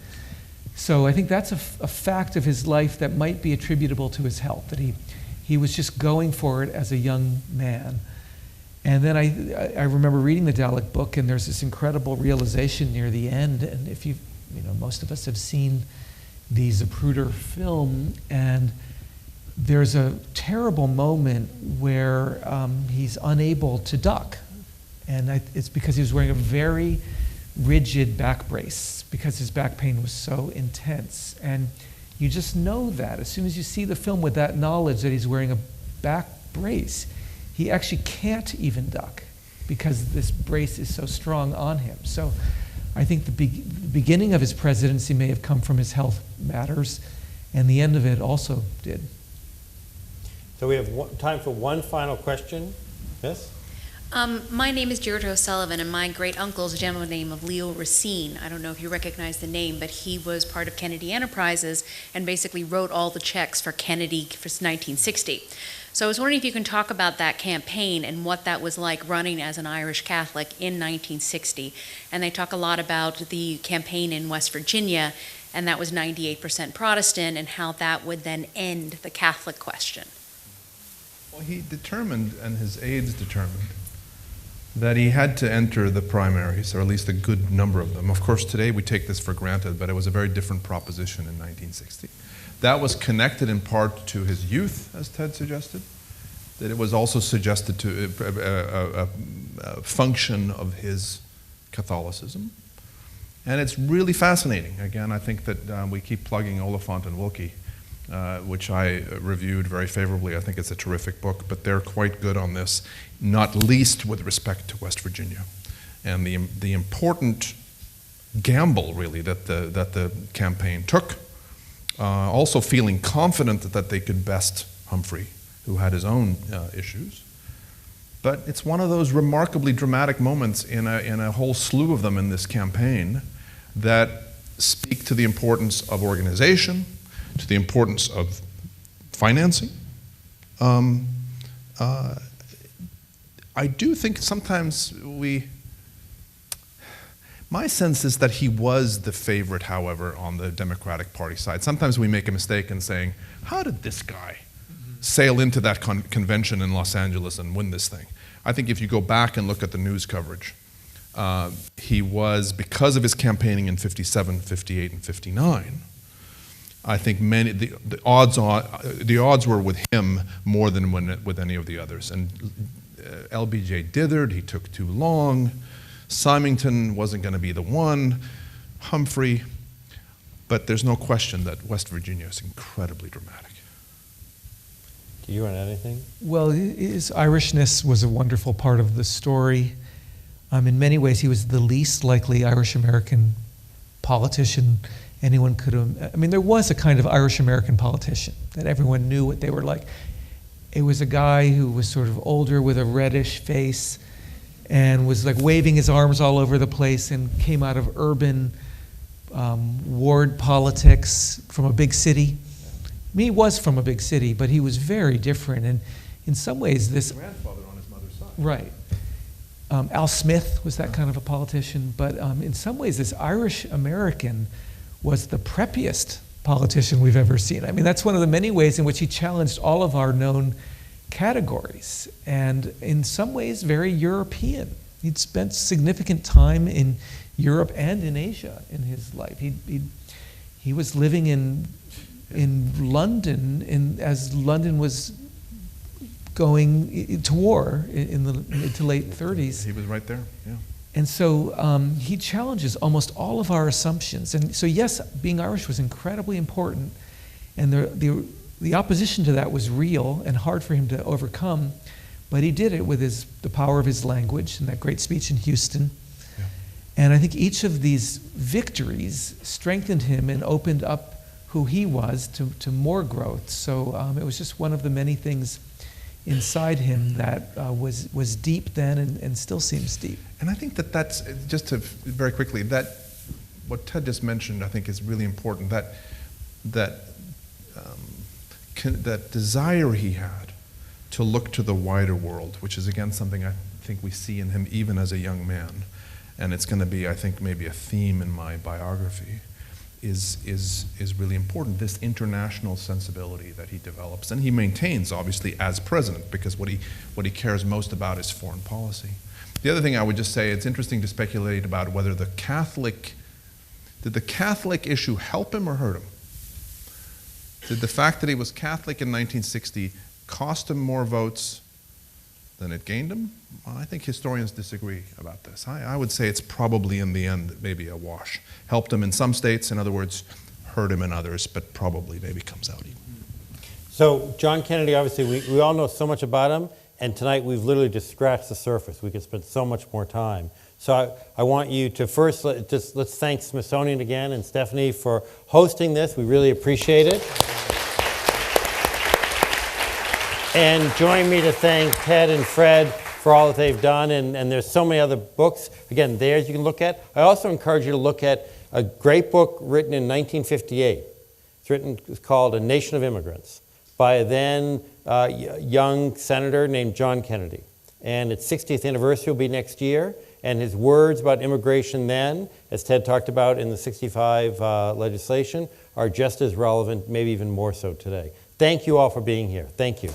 So I think that's a fact of his life that might be attributable to his health, that he was just going for it as a young man. And then I remember reading the Dallek book, and there's this incredible realization near the end. And if most of us have seen the Zapruder film, and there's a terrible moment where he's unable to duck. And it's because he was wearing a very rigid back brace because his back pain was so intense. And you just know that. As soon as you see the film with that knowledge that he's wearing a back brace, he actually can't even duck because this brace is so strong on him. So I think the beginning of his presidency may have come from his health matters, and the end of it also did. So we have time for one final question. Yes? My name is Deirdre O'Sullivan, and my great uncle is a gentleman named of Leo Racine. I don't know if you recognize the name, but he was part of Kennedy Enterprises and basically wrote all the checks for Kennedy for 1960. So I was wondering if you can talk about that campaign and what that was like running as an Irish Catholic in 1960. And they talk a lot about the campaign in West Virginia, and that was 98% Protestant, and how that would then end the Catholic question. Well, he determined, and his aides determined, that he had to enter the primaries, or at least a good number of them. Of course, today we take this for granted, but it was a very different proposition in 1960. That was connected in part to his youth, as Ted suggested, that it was also suggested to a function of his Catholicism. And it's really fascinating. Again, I think that we keep plugging Oliphant and Wilkie, which I reviewed very favorably. I think it's a terrific book, but they're quite good on this, not least with respect to West Virginia. And the important gamble, really, that the campaign took, also feeling confident that they could best Humphrey, who had his own issues. But it's one of those remarkably dramatic moments in a whole slew of them in this campaign that speak to the importance of organization, to the importance of financing. I do think sometimes my sense is that he was the favorite, however, on the Democratic Party side. Sometimes we make a mistake in saying, how did this guy sail into that convention in Los Angeles and win this thing? I think if you go back and look at the news coverage, he was, because of his campaigning in 57, 58, and 59, I think the odds were with him more than with any of the others. And LBJ dithered, he took too long. Symington wasn't going to be the one. Humphrey, but there's no question that West Virginia is incredibly dramatic. Do you want to add anything? Well, his Irishness was a wonderful part of the story. In many ways, he was the least likely Irish-American politician anyone could have. I mean, there was a kind of Irish-American politician that everyone knew what they were like. It was a guy who was sort of older with a reddish face and was like waving his arms all over the place and came out of urban ward politics from a big city. I mean, he was from a big city, but he was very different. And in some ways, this grandfather on his mother's side. Right. Al Smith was that kind of a politician, but in some ways, this Irish-American was the preppiest politician we've ever seen. I mean, that's one of the many ways in which he challenged all of our known categories, and in some ways, very European. He'd spent significant time in Europe and in Asia in his life. He was living in London as London was going to war in the mid to late 30s. He was right there, yeah. And so he challenges almost all of our assumptions. And so yes, being Irish was incredibly important, and the opposition to that was real and hard for him to overcome, but he did it with the power of his language and that great speech in Houston. Yeah. And I think each of these victories strengthened him and opened up who he was to more growth. So it was just one of the many things inside him that was deep then and still seems deep. And I think that's, just to very quickly, that what Ted just mentioned, I think is really important, that desire he had to look to the wider world, which is again something I think we see in him even as a young man, and it's going to be, I think, maybe a theme in my biography, is really important, this international sensibility that he develops, and he maintains, obviously, as president, because what he cares most about is foreign policy. The other thing I would just say, it's interesting to speculate about whether did the Catholic issue help him or hurt him? Did the fact that he was Catholic in 1960 cost him more votes than it gained him? Well, I think historians disagree about this. I would say it's probably in the end maybe a wash. Helped him in some states, in other words, hurt him in others, but probably maybe comes out even. So John Kennedy, obviously, we all know so much about him, and tonight we've literally just scratched the surface. We could spend so much more time. So I want you to first, let's thank Smithsonian again and Stephanie for hosting this. We really appreciate it. And join me to thank Ted and Fred for all that they've done, and there's so many other books, again, theirs you can look at. I also encourage you to look at a great book written in 1958. It's called A Nation of Immigrants by a then young senator named John Kennedy. And its 60th anniversary will be next year. And his words about immigration then, as Ted talked about in the 65 legislation, are just as relevant, maybe even more so today. Thank you all for being here. Thank you.